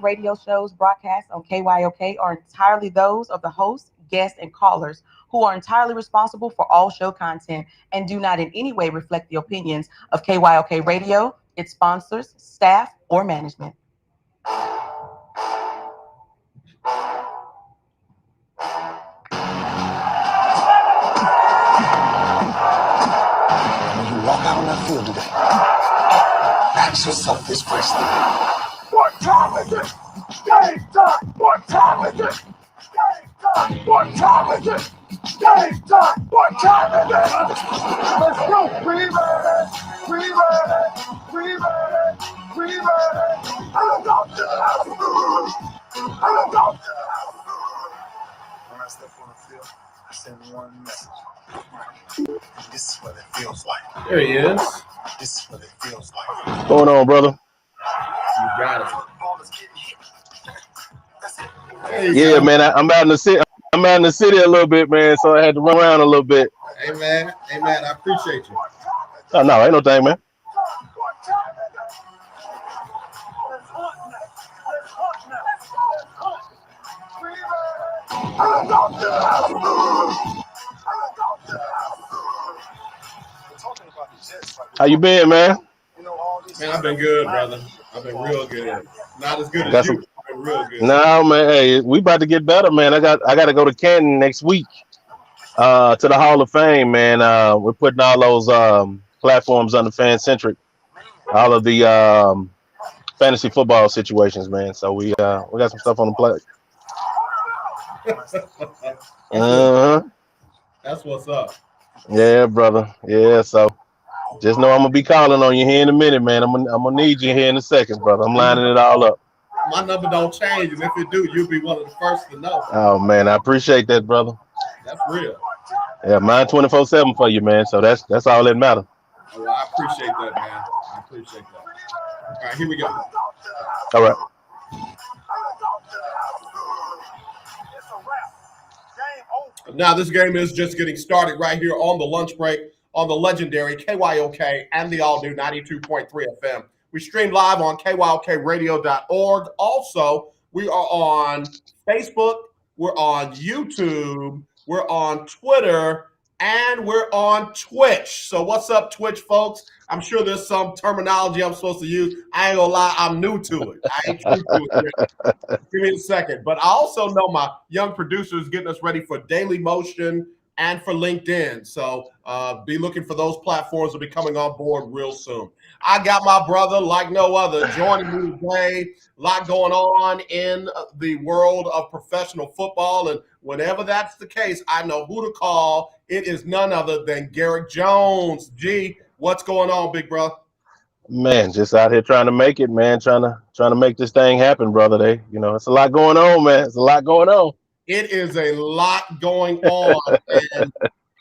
radio shows broadcast on KYOK are entirely those of the hosts, guests, and callers who are entirely responsible for all show content and do not in any way reflect the opinions of KYOK Radio, its sponsors, staff, or management. When you walk out on that field today, ask yourself this question. What time is it? Game time! What time is it? Game time! What time is it? Game time! What time is it? Let's go! We ready! We ready! We ready! We ready! I'm going to the house! I'm going to the house! When I step on the field, I send one message. This is what it feels like. There he is. This is what it feels like. What's going on, brother? You got it. Yeah, man. I'm out in the city. I'm out in the city a little bit, man. So I had to run around a little bit. Hey, man. I appreciate you. Oh no, ain't no thing, man. How you been, man? Man, I've been good, brother. I've been real good. Not as good as you, but I've been real good. No, man. Hey, we about to get better, man. I got to go to Canton next week, to the Hall of Fame, man. We're putting all those platforms under Fan Centric, all of the fantasy football situations, man. So we got some stuff on the plate. That's what's up. Yeah, brother. Yeah, so just know I'm gonna be calling on you here in a minute, man. I'm gonna need you here in a second, brother. I'm lining it all up. My number don't change, and if it do, you'll be one of the first to know. Oh man, I appreciate that, brother. That's real. Yeah, mine 24/7 for you, man. So that's all that matters. Oh, well, I appreciate that, man. I appreciate that. All right, here we go. All right. Now, this game is just getting started right here on the lunch break on the legendary KYOK and the all-new 92.3 FM. We stream live on kyokradio.org. Also, we are on Facebook, we're on YouTube, we're on Twitter, and we're on Twitch. So what's up, Twitch folks? I'm sure there's some terminology I'm supposed to use. I ain't gonna lie, I'm new to it. I ain't true to it yet. Give me a second. But I also know my young producers getting us ready for Daily Motion and for LinkedIn. So be looking for those platforms to be coming on board real soon. I got my brother like no other joining me today. A lot going on in the world of professional football. And whenever that's the case, I know who to call. It is none other than Garrick Jones. G, what's going on, big bro? Man, just out here trying to make it, man. Trying to make this thing happen, brother. It's a lot going on, man. It's a lot going on. It is a lot going on,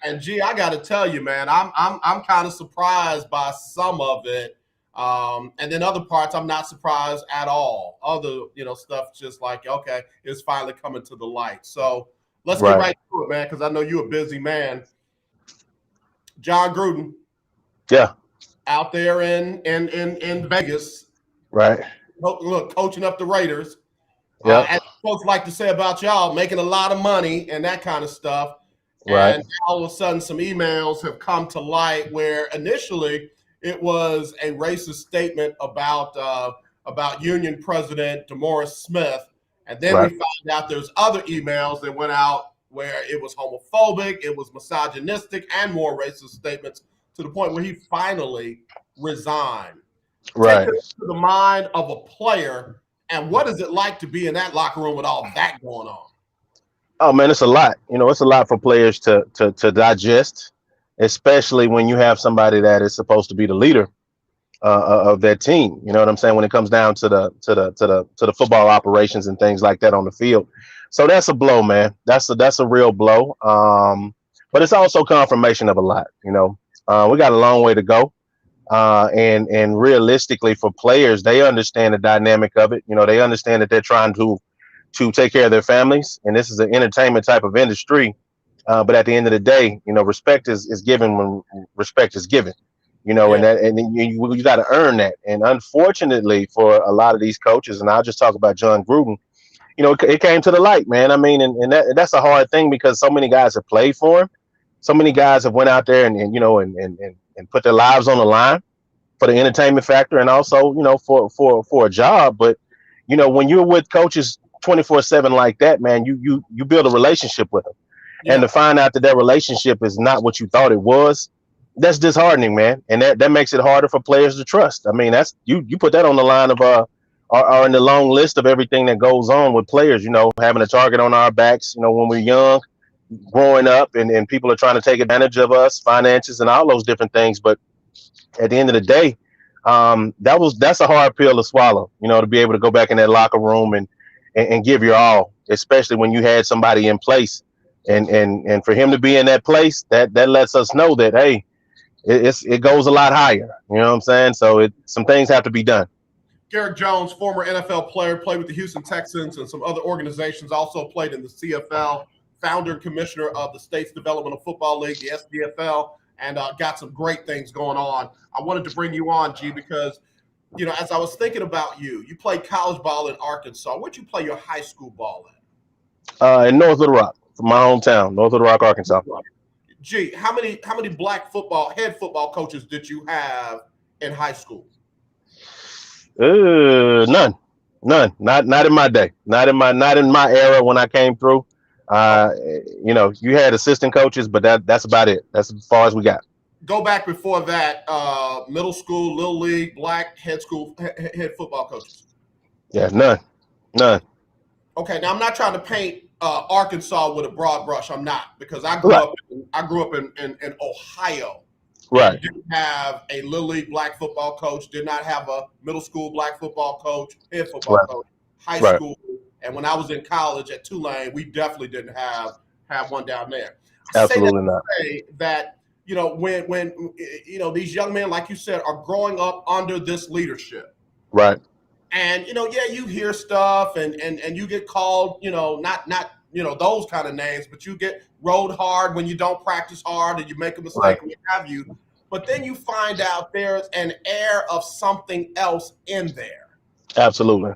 and G, I got to tell you, man, I'm kind of surprised by some of it, and then other parts I'm not surprised at all. Other stuff just like okay, it's finally coming to the light. So let's get right to it, man, because I know you're a busy man. John Gruden, yeah, out there in Vegas, right? Look, coaching up the Raiders. Yeah, as folks like to say about y'all, making a lot of money and that kind of stuff. Right. And all of a sudden, some emails have come to light where initially it was a racist statement about Union President DeMaurice Smith, and then we found out there's other emails that went out where it was homophobic, it was misogynistic, and more racist statements to the point where he finally resigned. Right. Take us to the mind of a player. And what is it like to be in that locker room with all that going on? Oh man, it's a lot. It's a lot for players to digest, especially when you have somebody that is supposed to be the leader of that team. You know what I'm saying? When it comes down to the football operations and things like that on the field. So that's a blow, man. That's a real blow. But it's also confirmation of a lot. We got a long way to go. And realistically for players, they understand the dynamic of it. They understand that they're trying to take care of their families. And this is an entertainment type of industry. But at the end of the day, respect is given when respect is given. you know, Yeah. and you got to earn that. And unfortunately for a lot of these coaches, and I'll just talk about John Gruden, you know, it came to the light, man. I mean, and that's a hard thing because so many guys have played for him. So many guys have went out there and you know, and put their lives on the line for the entertainment factor and also, you know, for a job. But, you know, when you're with coaches 24/7 like that, man, you build a relationship with them. And Yeah. to find out that that relationship is not what you thought it was, that's disheartening, man. And that makes it harder for players to trust. I mean, that's you put that on the line of or in the long list of everything that goes on with players, you know, having a target on our backs, you know, when we're young, growing up, and people are trying to take advantage of us, finances and all those different things. But at the end of the day, that's a hard pill to swallow, you know, to be able to go back in that locker room and give your all, especially when you had somebody in place. And for him to be in that place, that lets us know that, hey, it goes a lot higher. You know what I'm saying? So some things have to be done. Garrick Jones, former NFL player, played with the Houston Texans and some other organizations, also played in the CFL, founder and commissioner of the State's Developmental Football League, the SDFL, and got some great things going on. I wanted to bring you on, G, because, you know, as I was thinking about you played college ball in Arkansas. Where'd you play your high school ball In North Little Rock, from my hometown, North Little Rock, Arkansas. at? G, how many black head football coaches did you have in high school? None, not in my day, not in my era when I came through. Okay. You know, you had assistant coaches, but that's about it. That's as far as we got. Go back before that, middle school, little league, black head football coaches. Yeah, none. Okay, now I'm not trying to paint Arkansas with a broad brush. I'm not, because I grew Right, up in Ohio and right, didn't have a little league black football coach, did not have a middle school black football coach, head football right, coach, high right. school, and when I was in college at Tulane, we definitely didn't have one down there. I say that Absolutely to not. say that, you know, when you know, these young men, like you said, are growing up under this leadership. Right, And, you know, yeah, you hear stuff and you get called, you know, not you know, those kind of names, but you get rode hard when you don't practice hard and you make a right. mistake and what have you. But then you find out there's an air of something else in there. Absolutely,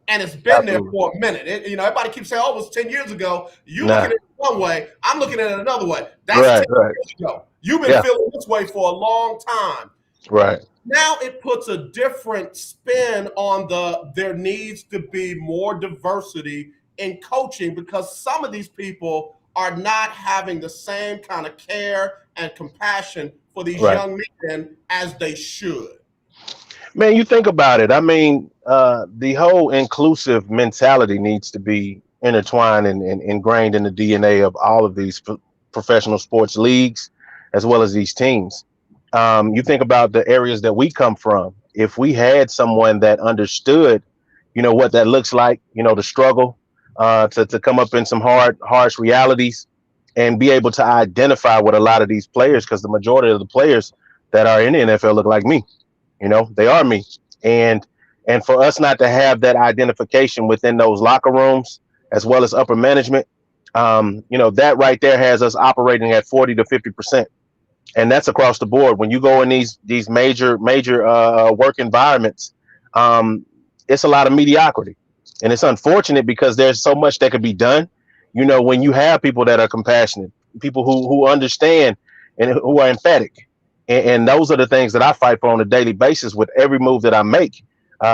And it's been there absolutely. for a minute. You know, everybody keeps saying, oh, it was 10 years ago. You looking Nah. at it one way, I'm looking at it another way. That's 10 Right, right. years ago. You've been Yeah. feeling this way for a long time. Right. Now it puts a different spin on there needs to be more diversity in coaching, because some of these people are not having the same kind of care and compassion for these Right. young men as they should. Man, you think about it. I mean, the whole inclusive mentality needs to be intertwined and ingrained in the DNA of all of these professional sports leagues, as well as these teams. You think about the areas that we come from. If we had someone that understood, you know, what that looks like, you know, the struggle, to come up in some harsh realities and be able to identify with a lot of these players, because the majority of the players that are in the NFL look like me. You know, they are me. And for us not to have that identification within those locker rooms as well as upper management, you know, that right there has us operating at 40 to 50%. And that's across the board. When you go in these major work environments, it's a lot of mediocrity. And it's unfortunate because there's so much that could be done. You know, when you have people that are compassionate, people who understand and who are emphatic, and those are the things that I fight for on a daily basis with every move that I make.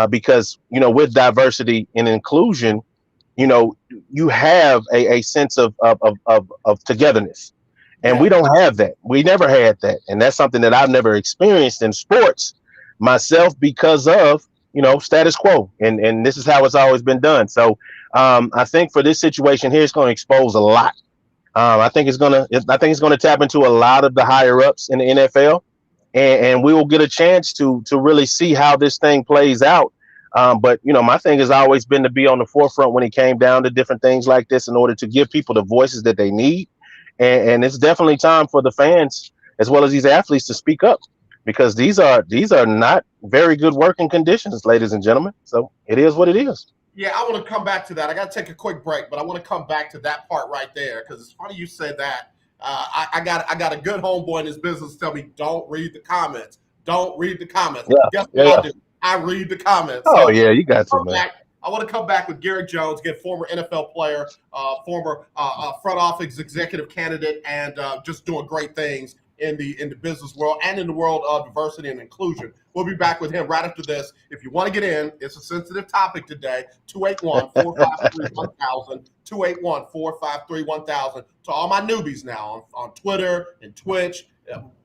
Because, you know, with diversity and inclusion, you know, you have a sense of togetherness. And we Yeah. don't have that. We never had that. And that's something that I've never experienced in sports myself because of, you know, status quo. And this is how it's always been done. So I think for this situation here, it's going to expose a lot. I think it's gonna tap into a lot of the higher ups in the NFL, and we will get a chance to really see how this thing plays out. But you know, my thing has always been to be on the forefront when it came down to different things like this, in order to give people the voices that they need. And it's definitely time for the fans as well as these athletes to speak up, because these are not very good working conditions, ladies and gentlemen. So it is what it is. Yeah, I want to come back to that. I got to take a quick break, but I want to come back to that part right there, because it's funny you said that. I got a good homeboy in this business tell me don't read the comments. don't read the comments. Yeah, Guess yeah, what yeah. I do? I read the comments. Oh So yeah, you got to, man. I want to come back with Garrick Jones, again, former NFL player, former front office executive candidate, and just doing great things in the business world and in the world of diversity and inclusion. We'll be back with him right after this. If you want to get in, it's a sensitive topic today. 281-453-1000, 281-453-1000. To all my newbies now on Twitter and Twitch.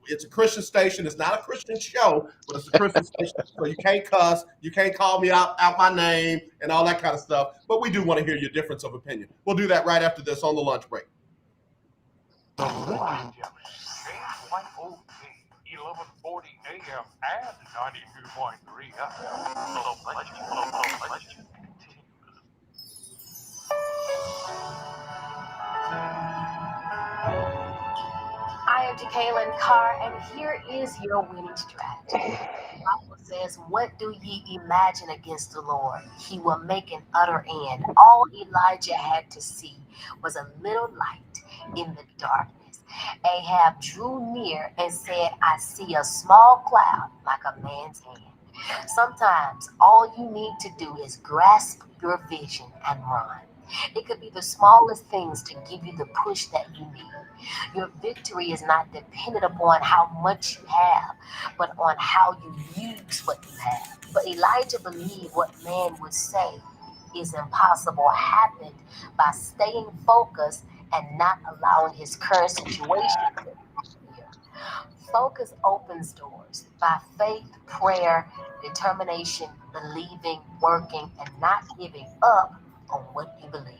It's a Christian station. It's not a Christian show, but it's a Christian station. So you can't cuss. You can't call me out my name and all that kind of stuff. But we do want to hear your difference of opinion. We'll do that right after this on the lunch break. 1140 AM and 92.3 FM. I am Jacqueline Carr, and here is your winning strategy. The Bible says, "What do ye imagine against the Lord? He will make an utter end." All Elijah had to see was a little light in the darkness. Ahab drew near and said, "I see a small cloud like a man's hand." Sometimes all you need to do is grasp your vision and run. It could be the smallest things to give you the push that you need. Your victory is not dependent upon how much you have, but on how you use what you have. But Elijah believed what man would say is impossible happened by staying focused and not allowing his current situation to interfere. Focus opens doors by faith, prayer, determination, believing, working, and not giving up on what you believe.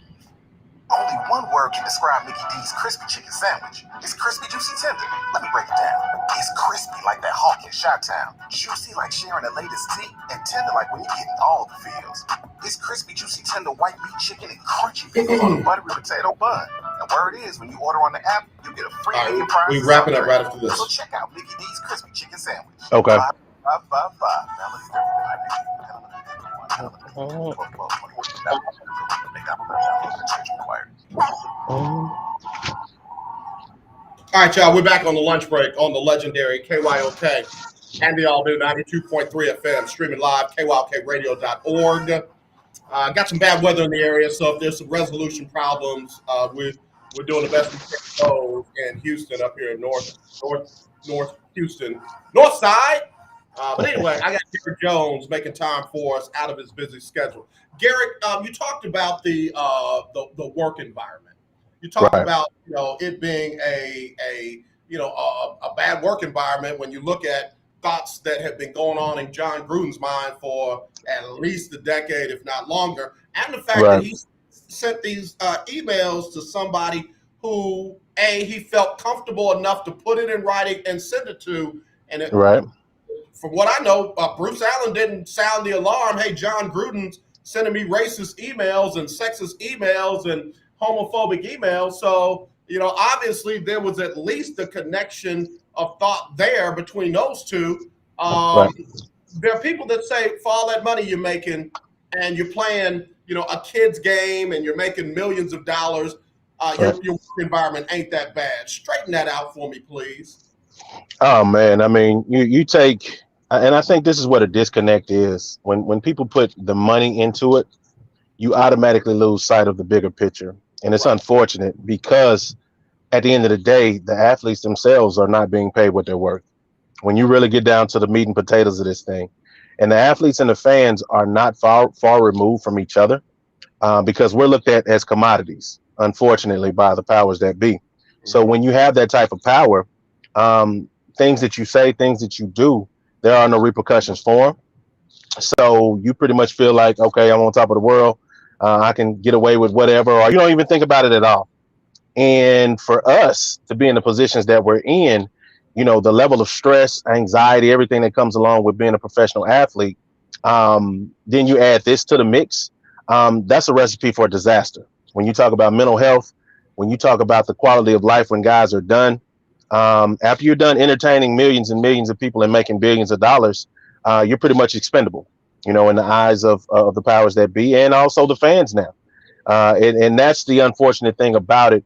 Only one word can describe Mickey D's crispy chicken sandwich. It's crispy, juicy, tender. Let me break it down. It's crispy like that hawk in Chi-Town, juicy like sharing the latest tea, and tender like when you're getting all the feels. It's crispy, juicy, tender white meat chicken and crunchy pickles on a buttery potato bun. And word is, when you order on the app, you get a free medium fries. We wrapping up right after this. So check out Mickey D's crispy chicken sandwich. Okay. 555. All right, y'all, we're back on the lunch break on the legendary KYOK and the all-new 92.3 FM, streaming live, kyokradio.org. Got some bad weather in the area, so if there's some resolution problems, we're doing the best we can those in Houston, up here in North Houston, North Side. But anyway, I got Garrick Jones making time for us out of his busy schedule. Garrick, you talked about the work environment. You talked about it being a bad work environment when you look at thoughts that have been going on in John Gruden's mind for at least a decade, if not longer, and the fact that he sent these emails to somebody who he felt comfortable enough to put it in writing and send it to, and it, from what I know, Bruce Allen didn't sound the alarm. Hey, John Gruden's sending me racist emails and sexist emails and homophobic emails. So, obviously there was at least a connection of thought there between those two. There are people that say for all that money you're making and you're playing, a kid's game and you're making millions of dollars, your work environment ain't that bad. Straighten that out for me, please. Oh man, I mean, you take, and I think this is what a disconnect is. When people put the money into it, you automatically lose sight of the bigger picture. And it's unfortunate because at the end of the day, the athletes themselves are not being paid what they're worth. When you really get down to the meat and potatoes of this thing, and the athletes and the fans are not far removed from each other, because we're looked at as commodities, unfortunately, by the powers that be. So when you have that type of power, things that you say, things that you do, there are no repercussions for them. So you pretty much feel like, okay, I'm on top of the world. I can get away with whatever, or you don't even think about it at all. And for us to be in the positions that we're in, the level of stress, anxiety, everything that comes along with being a professional athlete, then you add this to the mix. That's a recipe for disaster. When you talk about mental health, when you talk about the quality of life when guys are done, after you're done entertaining millions and millions of people and making billions of dollars, you're pretty much expendable, in the eyes of the powers that be and also the fans now. And that's the unfortunate thing about it.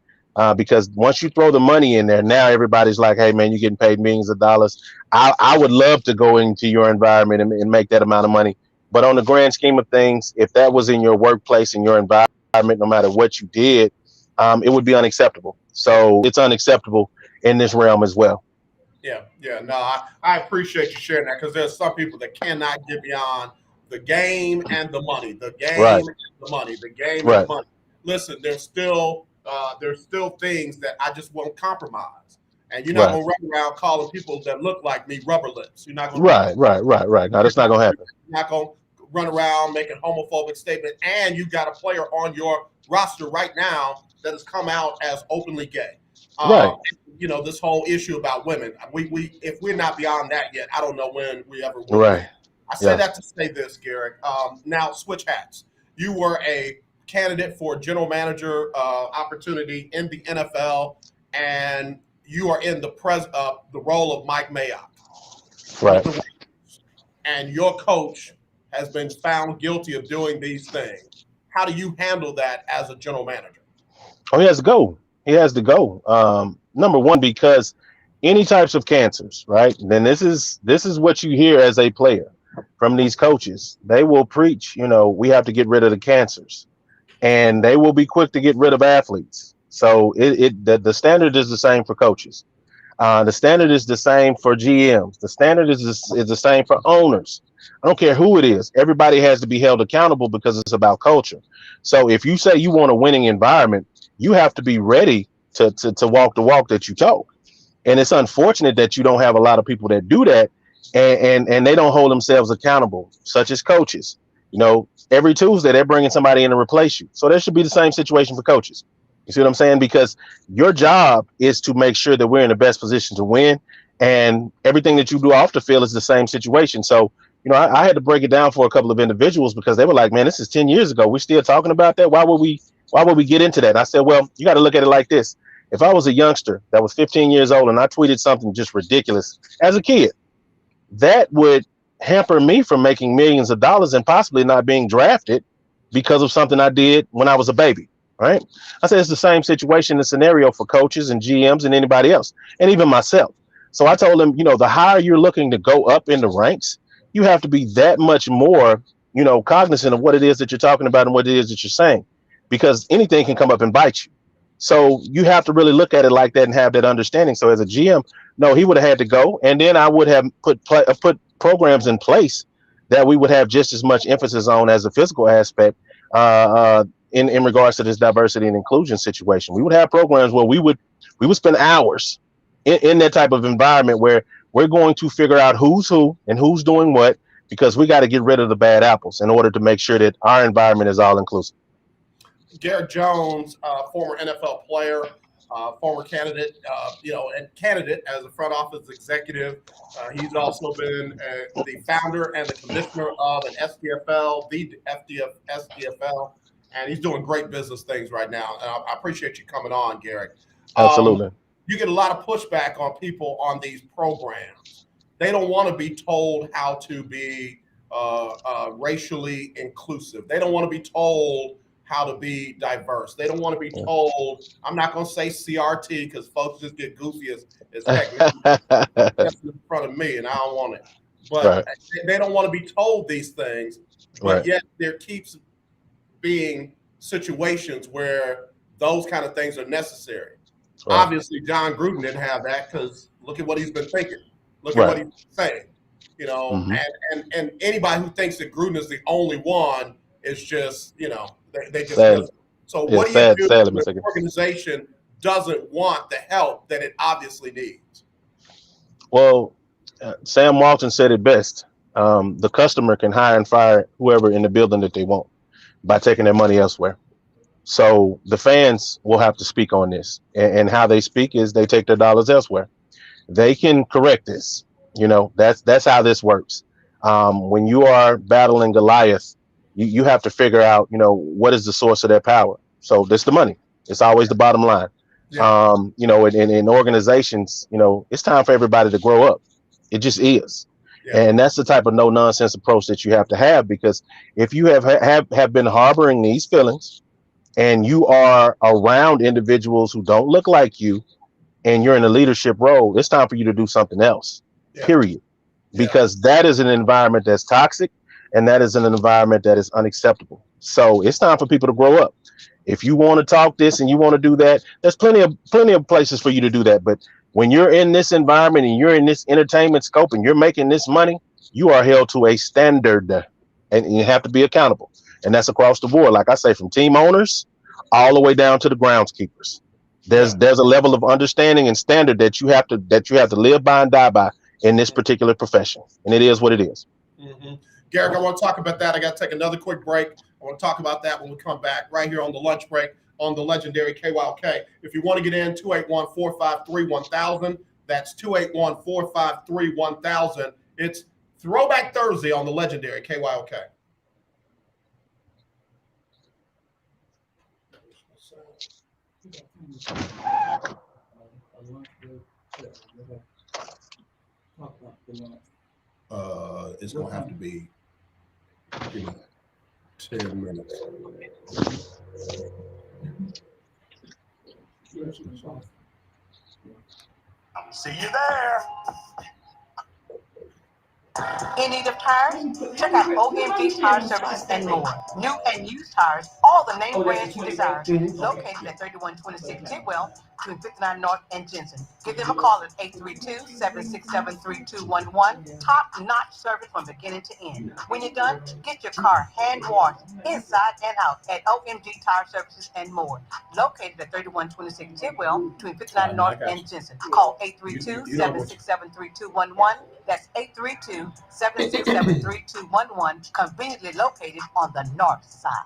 because once you throw the money in there, now everybody's like, hey man, you're getting paid millions of dollars. I would love to go into your environment and make that amount of money. But on the grand scheme of things, if that was in your workplace, in your environment, no matter what you did, it would be unacceptable. So it's unacceptable in this realm as well. Yeah. No, I appreciate you sharing that because there's some people that cannot get beyond the game and the money, the Right, game and the money, the game and the right, money. Listen, there's still things that I just won't compromise. And you're not right, gonna run around calling people that look like me rubber lips. You're not gonna do that. right. No, You're that's not gonna happen. not gonna run around making homophobic statements. And you got a player on your roster right now that has come out as openly gay. Right, This whole issue about women. We if we're not beyond that yet, I don't know when we ever will be. right. I say Yeah. that to say this, Garrick. Now switch hats. You were a candidate for general manager opportunity in the NFL, and you are in the role of Mike Mayock with Right. the Raiders, and your coach has been found guilty of doing these things. How do you handle that as a general manager? Oh, he has to go. He has to go. Number one, because any types of cancers, right? Then this is what you hear as a player from these coaches. They will preach, we have to get rid of the cancers, and they will be quick to get rid of athletes. So the standard is the same for coaches. The standard is the same for GMs. The standard is the same for owners. I don't care who it is. Everybody has to be held accountable because it's about culture. So if you say you want a winning environment, you have to be ready to walk the walk that you talk. And it's unfortunate that you don't have a lot of people that do that, and they don't hold themselves accountable, such as coaches. Every Tuesday they're bringing somebody in to replace you. So there should be the same situation for coaches. You see what I'm saying? Because your job is to make sure that we're in the best position to win, and everything that you do off the field is the same situation. So, I had to break it down for a couple of individuals because they were like, "Man, this is 10 years ago. We're still talking about that. Why would we get into that?" And I said, "Well, you got to look at it like this. If I was a youngster that was 15 years old and I tweeted something just ridiculous as a kid, that would hamper me from making millions of dollars and possibly not being drafted because of something I did when I was a baby." Right? I said it's the same situation and scenario for coaches and GMs and anybody else, and even myself. So I told him, the higher you're looking to go up in the ranks, you have to be that much more, cognizant of what it is that you're talking about and what it is that you're saying, because anything can come up and bite you. So you have to really look at it like that and have that understanding. So as a GM, no, he would have had to go, and then I would have put programs in place that we would have just as much emphasis on as the physical aspect. In regards to this diversity and inclusion situation, we would have programs where we would spend hours in that type of environment where we're going to figure out who's who and who's doing what, because we got to get rid of the bad apples in order to make sure that our environment is all inclusive. Garrick Jones, former NFL player, former candidate, and candidate as a front office executive. He's also been the founder and the commissioner of an SDFL, the SDFL. And he's doing great business things right now. And I appreciate you coming on, Garrick. Absolutely. You get a lot of pushback on people on these programs. They don't want to be told how to be racially inclusive. They don't want to be told how to be diverse. They don't want to be told, I'm not going to say CRT because folks just get goofy as heck. That's in front of me, and I don't want it. But they don't want to be told these things, but yet there keeps being situations where those kind of things are necessary. Right. Obviously, John Gruden didn't have that because look at what he's been thinking. Look at what he's saying. And anybody who thinks that Gruden is the only one is just, they just doesn't. So what do you do when an organization doesn't want the help that it obviously needs? Well, Sam Walton said it best. The customer can hire and fire whoever in the building that they want by taking their money elsewhere. So the fans will have to speak on this, and how they speak is they take their dollars elsewhere. They can correct this. That's how this works. When you are battling Goliath, you have to figure out, what is the source of their power. So that's the money. It's always the bottom line. Yeah. In organizations, it's time for everybody to grow up. It just is. Yeah. And that's the type of no nonsense approach that you have to have, because if you have been harboring these feelings and you are around individuals who don't look like you, and you're in a leadership role, it's time for you to do something else. Yeah. Period. Yeah. Because that is an environment that's toxic, and that is an environment that is unacceptable. So it's time for people to grow up. If you want to talk this and you want to do that, there's plenty of places for you to do that. But when you're in this environment and you're in this entertainment scope and you're making this money, you are held to a standard, and you have to be accountable. And that's across the board. Like I say, from team owners all the way down to the groundskeepers. There's a level of understanding and standard that you have to live by and die by in this particular profession. And it is what it is. Mm-hmm. Garrick, I want to talk about that. I got to take another quick break. I want to talk about that when we come back right here on the lunch break on the legendary KYOK. If you want to get in, 281-453-1000. That's 281-453-1000. It's Throwback Thursday on the legendary KYOK. It's going to have to be 10 minutes. See you there. In need of tires? Check out OMG Tire Services and more. New and used tires, all the name brands you desire. Located at 3126 Tidwell, between 59 North and Jensen. Give them a call at 832-767-3211. Top-notch service from beginning to end. When you're done, get your car hand-washed inside and out at OMG Tire Services and more. Located at 3126 Tidwell, between 59 North and Jensen. Call 832-767-3211. That's 832-767-3211, conveniently located on the north side.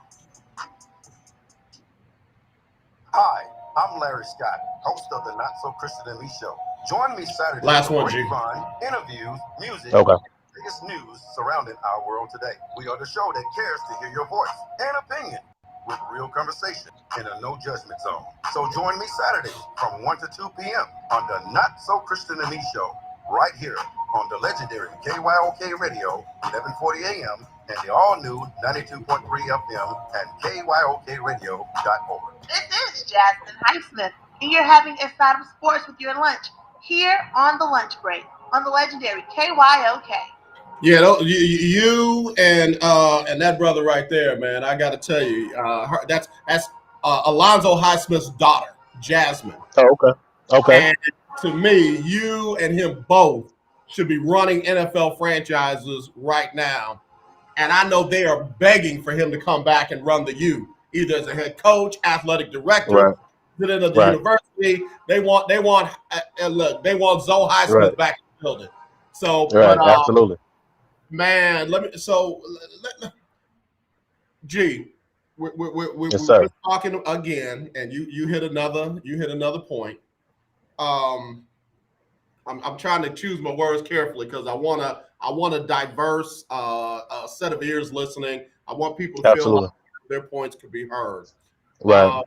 Hi, I'm Larry Scott, host of the Not So Christian Elite Show. Join me Saturday Last for one, G. great fun, interviews, music, Okay. biggest news surrounding our world today. We are the show that cares to hear your voice and opinion with real conversation in a no judgment zone. So join me Saturday from 1 to 2 p.m. on the Not So Christian Elite Show, right here on the legendary KYOK Radio, 1140 a.m. and the all-new 92.3 FM and KYOKradio.org. This is Jasmine Highsmith, and you're having Inside of Sports with your lunch here on the lunch break on the legendary KYOK. Yeah, you and that brother right there, man. I got to tell you, that's Alonzo Highsmith's daughter, Jasmine. Oh, okay. And to me, you and him both should be running NFL franchises right now. And I know they are begging for him to come back and run the U, either as a head coach, athletic director, president of the university. They want Zoe Highsmith back in the building. So, absolutely. Man, G, we're yes, just talking again, and you hit another point. I'm trying to choose my words carefully because I want a diverse set of ears listening. I want people to feel like their points could be heard. Right.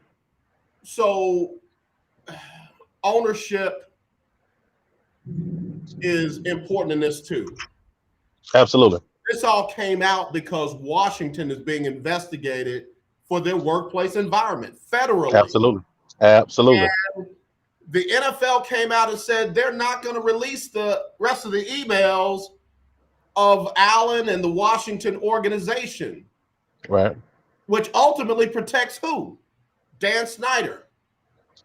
So ownership is important in this too. Absolutely. This all came out because Washington is being investigated for their workplace environment federally. Absolutely. And the NFL came out and said they're not going to release the rest of the emails of Allen and the Washington organization. Right. Which ultimately protects who? Dan Snyder.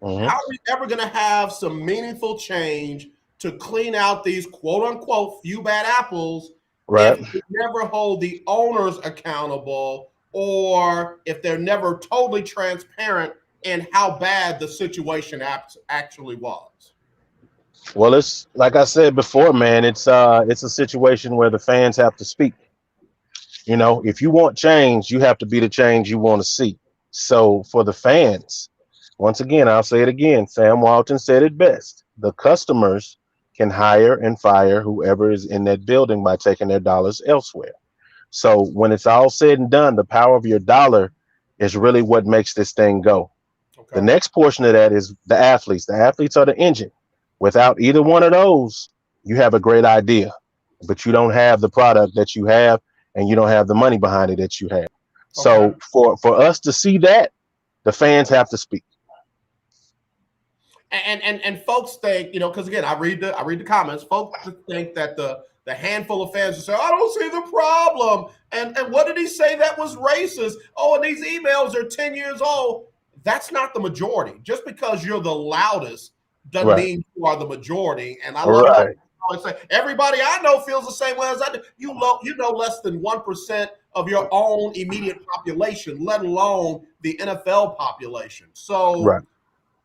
Mm-hmm. How are we ever going to have some meaningful change to clean out these quote unquote few bad apples if we never hold the owners accountable, or if they're never totally transparent in how bad the situation actually was? Well, it's like I said before, man, it's a situation where the fans have to speak. You know, if you want change, you have to be the change you want to see. So for the fans, once again, I'll say it again, Sam Walton said it best. The customers can hire and fire whoever is in that building by taking their dollars elsewhere. So when it's all said and done, the power of your dollar is really what makes this thing go. Okay. The next portion of that is the athletes. The athletes are the engine. Without either one of those, you have a great idea, but you don't have the product that you have, and you don't have the money behind it that you have. Okay. So for us to see that, The fans have to speak. And folks think, because again, I read the comments. Folks think that the handful of fans who say, I don't see the problem. And what did he say that was racist? Oh, and these emails are 10 years old. That's not the majority. Just because you're the loudest doesn't Right. mean you are the majority. And I love Right. how I say everybody I know feels the same way as I do. You know less than 1% of your own immediate population, let alone the NFL population. So Right.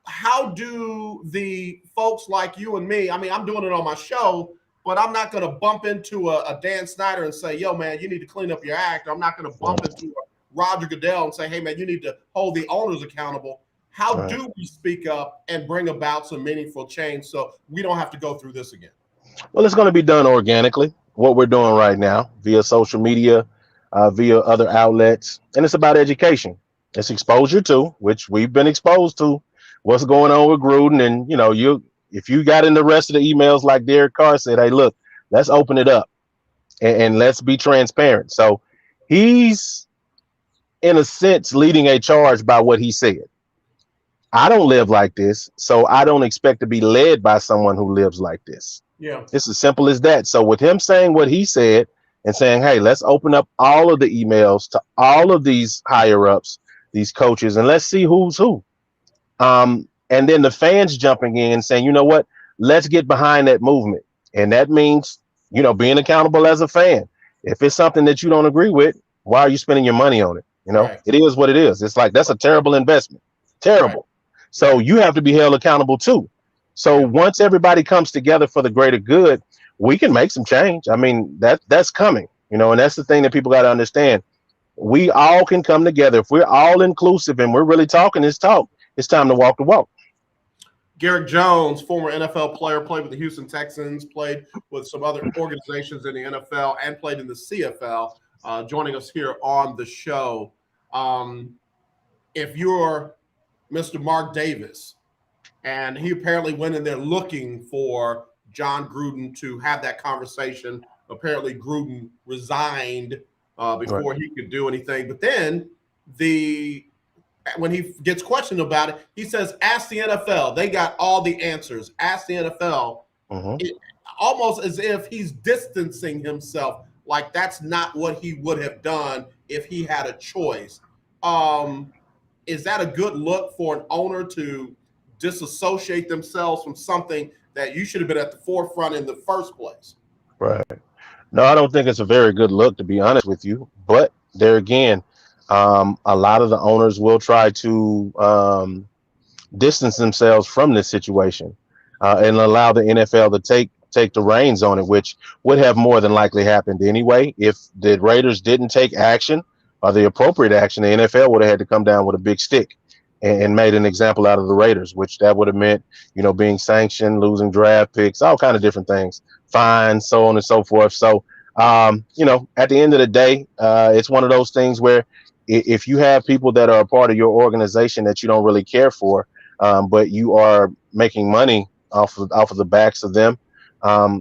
how do the folks like you and me, I mean, I'm doing it on my show, but I'm not going to bump into a Dan Snyder and say, yo, man, you need to clean up your act. I'm not going to bump into a Roger Goodell and say, hey, man, you need to hold the owners accountable. How do we speak up and bring about some meaningful change so we don't have to go through this again? Well, it's going to be done organically. What we're doing right now via social media, via other outlets, and it's about education. It's exposure to, which we've been exposed to, what's going on with Gruden. And if you got in the rest of the emails, like Derek Carr said, hey, look, let's open it up and let's be transparent. So he's, in a sense, leading a charge by what he said. I don't live like this, so I don't expect to be led by someone who lives like this. Yeah. It's as simple as that. So with him saying what he said and saying, hey, let's open up all of the emails to all of these higher ups, these coaches, and let's see who's who. And then the fans jumping in and saying, you know what, let's get behind that movement. And that means, being accountable as a fan. If it's something that you don't agree with, why are you spending your money on it? Right. It is what it is. It's like, that's a terrible investment. Terrible. Right. So you have to be held accountable too. So once everybody comes together for the greater good, we can make some change. I mean, that's coming, and that's the thing that people got to understand. We all can come together. If we're all inclusive and we're really talking this talk, it's time to walk the walk. Garrick Jones, former NFL player, played with the Houston Texans, played with some other organizations in the NFL, and played in the CFL, joining us here on the show. If you're Mr. Mark Davis, and he apparently went in there looking for John Gruden to have that conversation. Apparently, Gruden resigned before he could do anything. But then when he gets questioned about it, he says, ask the NFL. They got all the answers. Ask the NFL. Almost as if he's distancing himself, like that's not what he would have done if he had a choice. Is that a good look for an owner to disassociate themselves from something that you should have been at the forefront in the first place? Right. No, I don't think it's a very good look, to be honest with you. But there again, a lot of the owners will try to distance themselves from this situation and allow the NFL to take the reins on it, which would have more than likely happened anyway. If the Raiders didn't take action or the appropriate action, the NFL would have had to come down with a big stick and made an example out of the Raiders, which that would have meant, being sanctioned, losing draft picks, all kind of different things, fines, so on and so forth. So, at the end of the day, it's one of those things where if you have people that are a part of your organization that you don't really care for, but you are making money off of the backs of them,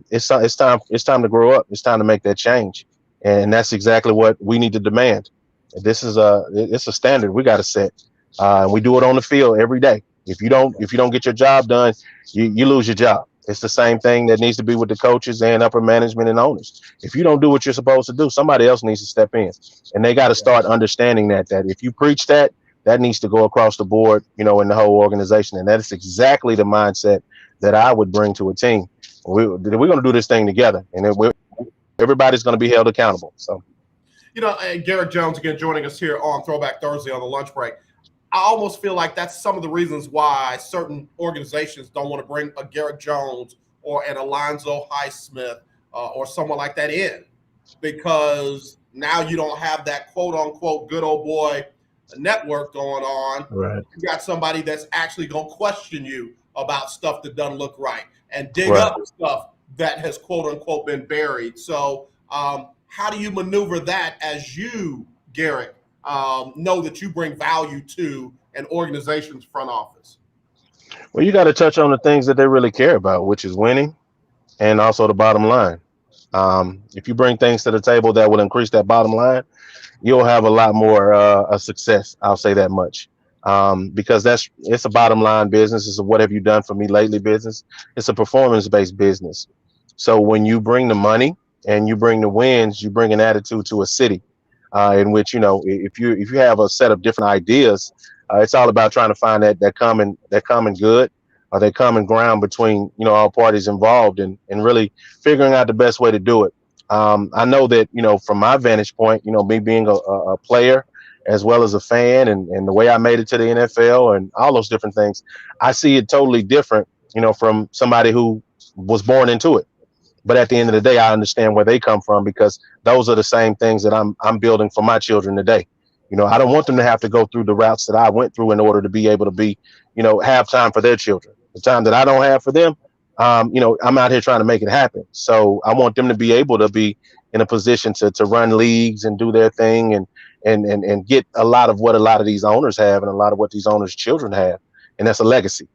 it's time to grow up. It's time to make that change, and that's exactly what we need to demand. It's a standard we got to set. And we do it on the field every day. If you don't get your job done, you lose your job. It's the same thing that needs to be with the coaches and upper management and owners. If you don't do what you're supposed to do, somebody else needs to step in, and they got to start understanding that if you preach that needs to go across the board, in the whole organization. And that is exactly the mindset that I would bring to a team. We're going to do this thing together, and everybody's going to be held accountable. So, Garrick Jones again joining us here on Throwback Thursday on the lunch break. I almost feel like that's some of the reasons why certain organizations don't want to bring a Garrick Jones or an Alonzo Highsmith or someone like that in, because now you don't have that quote unquote good old boy network going on. Right. You got somebody that's actually going to question you about stuff that doesn't look right and dig up stuff that has quote unquote been buried. So how do you maneuver that as you, Garrick, know that you bring value to an organization's front office? Well, you got to touch on the things that they really care about, which is winning and also the bottom line. If you bring things to the table that will increase that bottom line, you'll have a lot more success. I'll say that much. because it's a bottom line business. It's a what have you done for me lately business. It's a performance based business. So when you bring the money and you bring the wins, you bring an attitude to a city, in which if you have a set of different ideas, it's all about trying to find that common good or that common ground between all parties involved, and really figuring out the best way to do it. I know that from my vantage point, me being a player as well as a fan, and the way I made it to the NFL and all those different things, I see it totally different, from somebody who was born into it. But at the end of the day, I understand where they come from, because those are the same things that I'm building for my children today. I don't want them to have to go through the routes that I went through in order to be able to have time for their children. The time that I don't have for them, I'm out here trying to make it happen. So I want them to be able to be in a position to run leagues and do their thing, and get a lot of what a lot of these owners have, and a lot of what these owners' children have, and that's a legacy.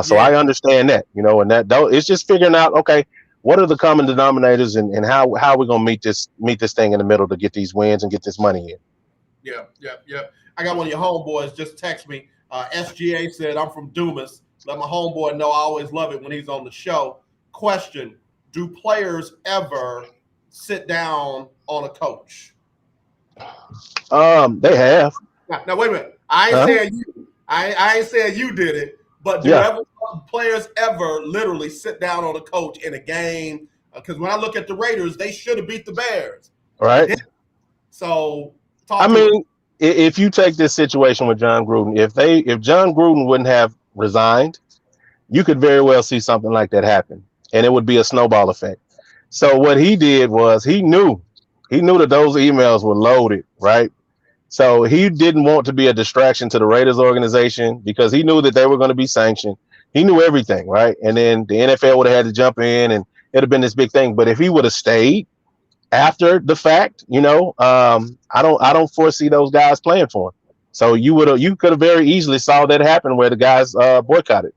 So I understand that, and that though it's just figuring out, okay, what are the common denominators, and how are we gonna meet this thing in the middle to get these wins and get this money in. Yeah. I got one of your homeboys just text me. SGA said, I'm from Dumas. Let my homeboy know I always love it when he's on the show. Question, do players ever sit down on a coach? They have. Now wait a minute. I ain't saying you. I ain't saying you did it, but do players ever literally sit down on a coach in a game? Because when I look at the Raiders, they should have beat the Bears. Right. So if you take this situation with John Gruden, if John Gruden wouldn't have resigned, you could very well see something like that happen, and it would be a snowball effect. So what he did was he knew that those emails were loaded, right? So he didn't want to be a distraction to the Raiders organization, because he knew that they were going to be sanctioned. He knew everything, right? And then the NFL would have had to jump in, and it'd have been this big thing. But if he would have stayed after the fact, I don't foresee those guys playing for him. So you could have very easily saw that happen where the guys boycotted.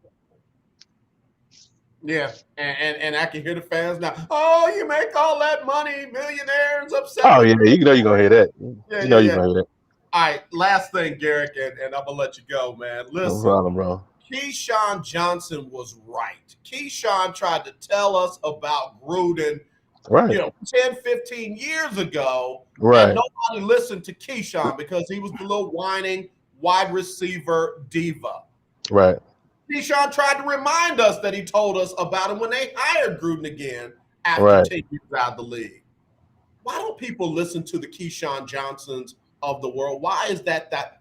Yeah, and I can hear the fans now. Oh, you make all that money, millionaires upset. Oh yeah, you're gonna hear that. You're gonna hear that. All right, last thing, Garrick, and I'm gonna let you go, man. Listen, no problem, bro. Keyshawn Johnson was right. Keyshawn tried to tell us about Gruden, 10, 15 years ago. Right. And nobody listened to Keyshawn because he was the little whining wide receiver diva. Right. Keyshawn tried to remind us that he told us about him when they hired Gruden again after 10 years out of the league. Why don't people listen to the Keyshawn Johnsons of the world? Why is that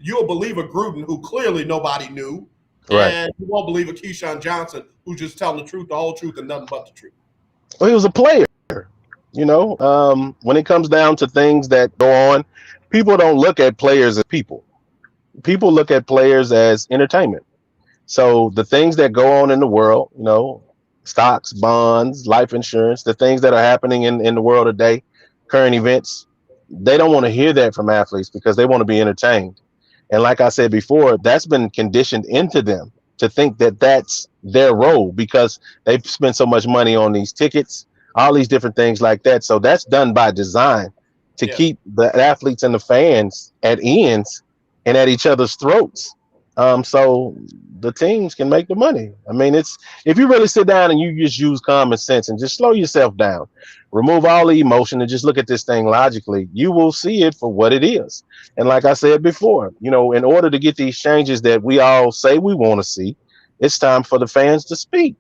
you'll believe a Gruden who clearly nobody knew, and you won't believe a Keyshawn Johnson who's just telling the truth, the whole truth, and nothing but the truth? Well, he was a player. When it comes down to things that go on, people don't look at players as people. People look at players as entertainment. So the things that go on in the world, stocks, bonds, life insurance, the things that are happening in the world today, current events, they don't want to hear that from athletes because they want to be entertained. And like I said before, that's been conditioned into them to think that that's their role because they've spent so much money on these tickets, all these different things like that. So that's done by design to keep the athletes and the fans at ends and at each other's throats. So the teams can make the money. I mean, if you really sit down and you just use common sense and just slow yourself down, remove all the emotion and just look at this thing logically, you will see it for what it is. And like I said before, in order to get these changes that we all say we want to see, it's time for the fans to speak.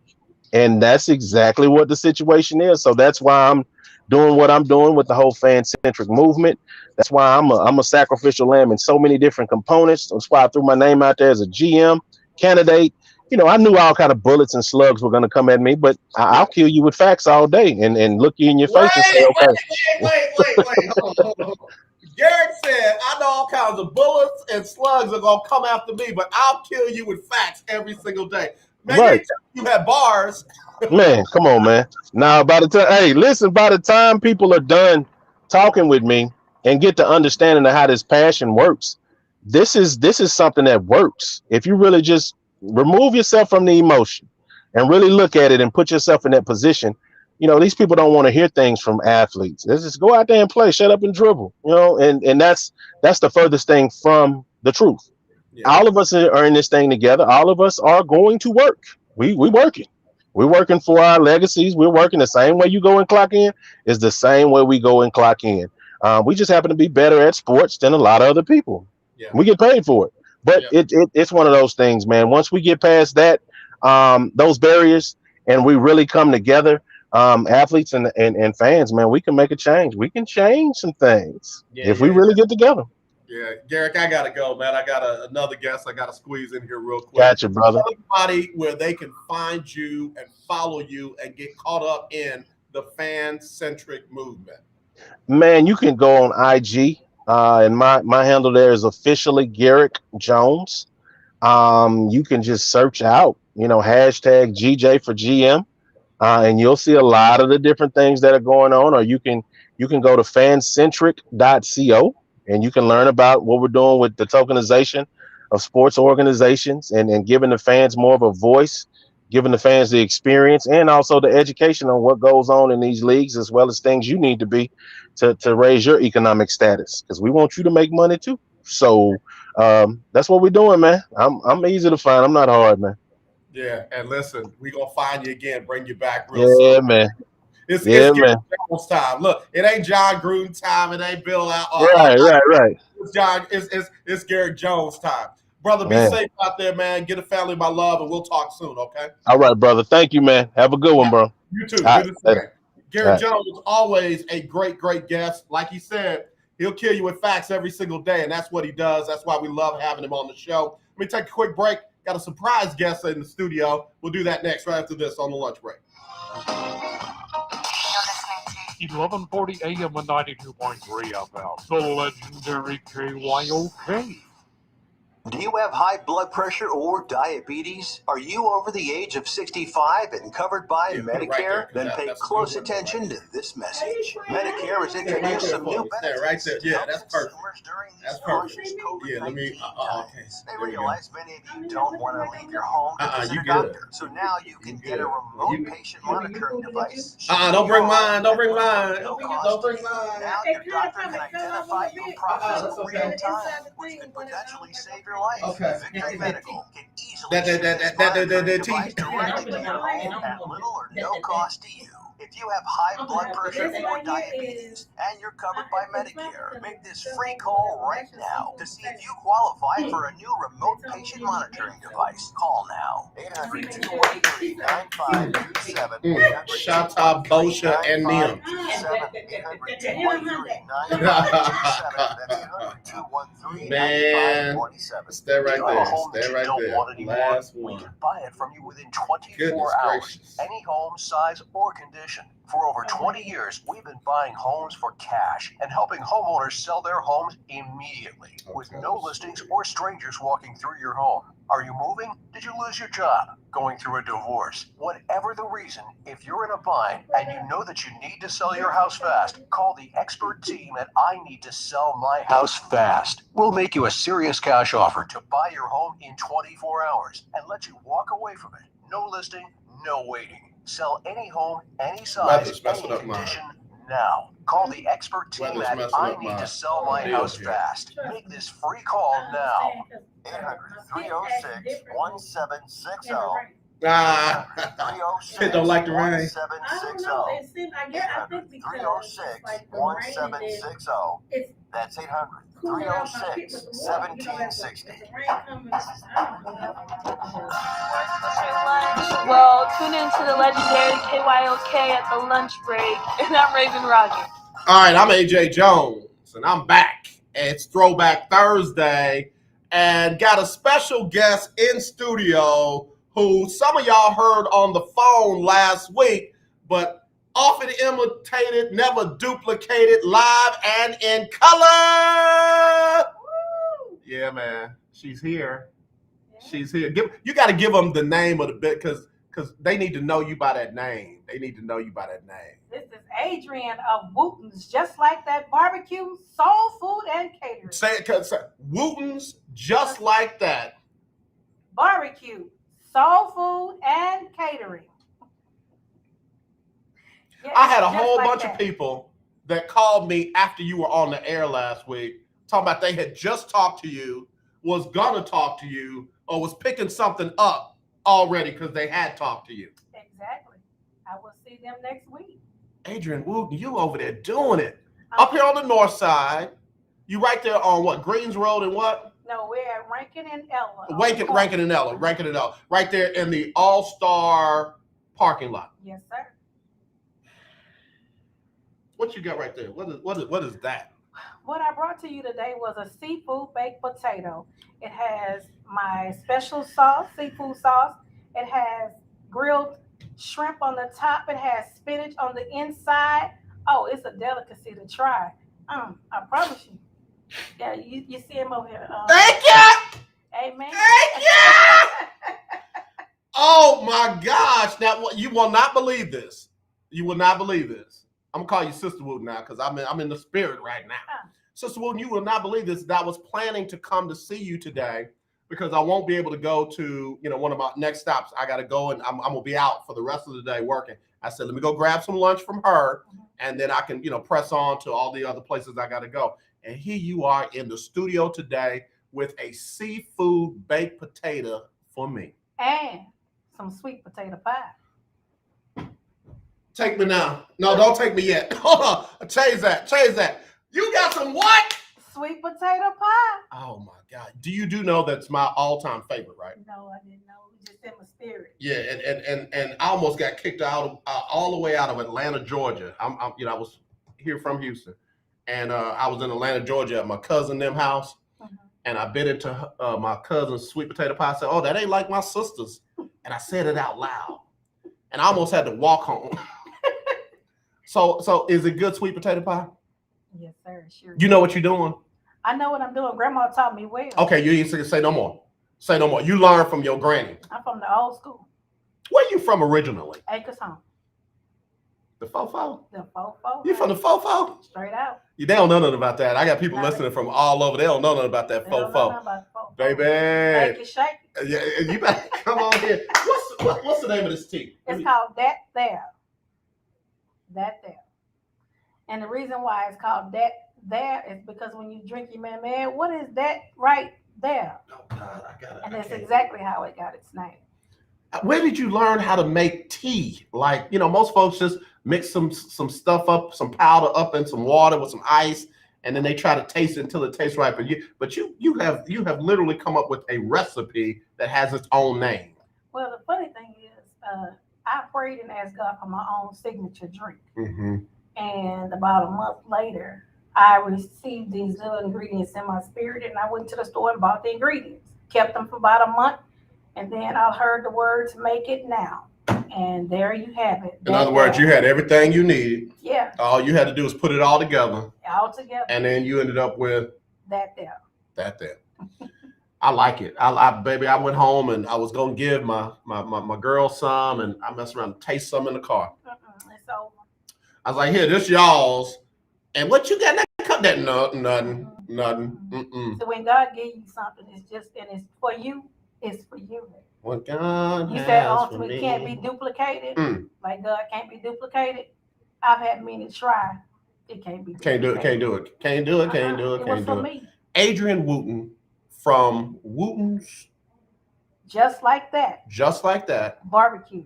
And that's exactly what the situation is. So that's why I'm doing what I'm doing with the whole fan-centric movement. That's why I'm a sacrificial lamb in so many different components. That's why I threw my name out there as a GM candidate. I knew all kind of bullets and slugs were going to come at me, but I'll kill you with facts all day and look you in your face and say, okay. Wait. Hold on. Garrick said, I know all kinds of bullets and slugs are going to come after me, but I'll kill you with facts every single day. Man, you had bars. Man, come on, man. Now, by the time people are done talking with me and get the understanding of how this passion works, this is something that works. If you really just remove yourself from the emotion and really look at it and put yourself in that position, these people don't want to hear things from athletes. Let's just go out there and play, shut up and dribble, and that's the furthest thing from the truth. All of us are in this thing together. All of us are going to work. We working. We're working for our legacies. We're working the same way you go and clock in is the same way we go and clock in. We just happen to be better at sports than a lot of other people. Yeah. We get paid for it, but it's one of those things, man. Once we get past that, those barriers, and we really come together, athletes and fans, man, we can make a change. We can change some things if we really get together. Yeah, Garrick, I gotta go, man. I got another guest. I gotta squeeze in here real quick. Gotcha, brother. Tell everybody where they can find you and follow you and get caught up in the fan-centric movement. Man, you can go on IG, and my handle there is officially Garrick Jones. You can just search out, hashtag GJ for GM, and you'll see a lot of the different things that are going on. Or you can go to fancentric.co, and you can learn about what we're doing with the tokenization of sports organizations and giving the fans more of a voice, giving the fans the experience and also the education on what goes on in these leagues, as well as things you need to be to raise your economic status, because we want you to make money too. So that's what we're doing, man. I'm easy to find. I'm not hard, man. Yeah, and listen, we're gonna find you again, bring you back real Yeah, soon. man. It's Yeah, Garrick man. Jones time. Look, it ain't John Gruden time. It ain't Bill out. Right. It's Garrick Jones time. Brother, be Man. safe out there, man. Get a family my love, and we'll talk soon, okay? All right, brother. Thank you, man. Have a good one, bro. You too. All Good to right, see you. Garrick Jones, always a great, great guest. Like he said, he'll kill you with facts every single day, and that's what he does. That's why we love having him on the show. Let me take a quick break. Got a surprise guest in the studio. We'll do that next, right after this on the lunch break. 1140 AM and 92.3 FM. The legendary KYOK. Do you have high blood pressure or diabetes? Are you over the age of 65 and covered by Medicare? Then pay close attention to this message. Medicare has introduced some new benefits. Right there. Yeah, that's perfect. That's perfect. Yeah, let me. They realize many of you don't want to leave your home to visit a doctor. So now you can get a remote patient monitoring device. Don't bring mine. Don't bring mine. Don't bring mine. Now your doctor can identify your problems in real time, which could potentially save your life. Okay. Victory Medical can easily device directly to your home at little or no cost to you. If you have high blood pressure or diabetes and you're covered by Medicare, make this free call right now to see if you qualify for a new remote patient monitoring device. Call now. 800-213-9527. Shata, Bosha, and Neil. 800-213-9527. Man, stay right there. Stay right there. Last We one. can buy it from you within 24 Goodness hours. gracious. Any home, size, or condition. For over 20 years, we've been buying homes for cash and helping homeowners sell their homes immediately with no listings or strangers walking through your home. Are you moving? Did you lose your job? Going through a divorce? Whatever the reason, if you're in a bind and you know that you need to sell your house fast, call the expert team at I Need to Sell My House Fast. We'll make you a serious cash offer to buy your home in 24 hours and let you walk away from it. No listing, no waiting. Sell any home, any size, any condition now. Call the expert team at I Need to Sell My House Fast. Make this free call now. 800-306-1760. It don't like the rain. 306-1760. That's 800-306-1760. Well, tune in to the legendary KYOK at the lunch break, and I'm Raven Roger. All right, I'm AJ Jones, and I'm back. It's Throwback Thursday, and got a special guest in studio who some of y'all heard on the phone last week, but often imitated, never duplicated, live and in color. Woo! Yeah, man, she's here. She's here. You got to give them the name of the bit because they need to know you by that name. They need to know you by that name. This is Adrian of Wooten's, just like that barbecue, soul food, and catering. Say it, cause Wooten's, just like that. Barbecue, soul food, and catering. Yeah, I had a whole like bunch of people that called me after you were on the air last week, talking about they had just talked to you, was gonna talk to you or was picking something up already because they had talked to you. Exactly. I will see them next week. Adrian Wooten, you over there doing it. Up here on the north side. You right there on what? Greens Road and what? No, we're at Rankin and Ella. Rankin and Ella. Right there in the All-Star parking lot. Yes, sir. What you got right there? What is that? What I brought to you today was a seafood baked potato. It has my special sauce, seafood sauce. It has grilled shrimp on the top. It has spinach on the inside. Oh, it's a delicacy to try. I promise you. Yeah, you see him over here. Thank you. Amen. Thank you. Oh my gosh! Now you will not believe this. You will not believe this. I'm gonna call you Sister Wooten now because I'm in the spirit right now. Sister Wooten, you will not believe this. That I was planning to come to see you today because I won't be able to go to one of my next stops. I got to go and I'm gonna be out for the rest of the day working. I said, let me go grab some lunch from her, and then I can press on to all the other places I got to go. And here you are in the studio today with a seafood baked potato for me. And some sweet potato pie. Take me now. No, don't take me yet. Hold on. Change that. You got some what? Sweet potato pie. Oh my God. Do know that's my all-time favorite, right? No, I didn't know. It was just in my spirit. Yeah, and I almost got kicked out all the way out of Atlanta, Georgia. I was here from Houston. And I was in Atlanta, Georgia at my cousin them house. And I bit into my cousin's sweet potato pie. I said, oh, that ain't like my sister's. And I said it out loud. And I almost had to walk home. So is it good sweet potato pie? Yes, sir. Sure. You know what you're doing? I know what I'm doing. Grandma taught me well. Okay, you ain't say no more. Say no more. You learned from your granny. I'm from the old school. Where you from originally? Acres Home. The Fofo? The Fofo. You from the Fofo? Straight out. They don't know nothing about that. I got people listening from all over. They don't know nothing about that Fofo. Baby. Shake it, shake it. Yeah, you better come on here. What's the name of this tea? It's called That There. That There. And the reason why it's called That There is because when you drink your man, what is that right there? Oh God, I got it. And that's exactly how it got its name. Where did you learn how to make tea? Like, most folks just mix some stuff up, some powder up in some water with some ice, and then they try to taste it until it tastes right. But you have literally come up with a recipe that has its own name. Well, the funny thing is, I prayed and asked God for my own signature drink. Mm-hmm. And about a month later, I received these little ingredients in my spirit, and I went to the store and bought the ingredients. Kept them for about a month, and then I heard the words "make it now," and there you have it. In other words, you had everything you needed. Yeah. All you had to do was put it all together. And then you ended up with That There. I like it. Baby, I went home and I was gonna give my girl some, and I messed around and taste some in the car. It's over. I was like, here, this y'all's. And what you got in that cup? That nothing. Mm-mm. So when God gives you something, it's for you. It's for you. What God You has said for ultimately me. can't be duplicated. Mm. Like God can't be duplicated. I've had many try. It can't be duplicated. Can't do it. It was for me. Adrian Wooten from Wooten's Just like that. Barbecue.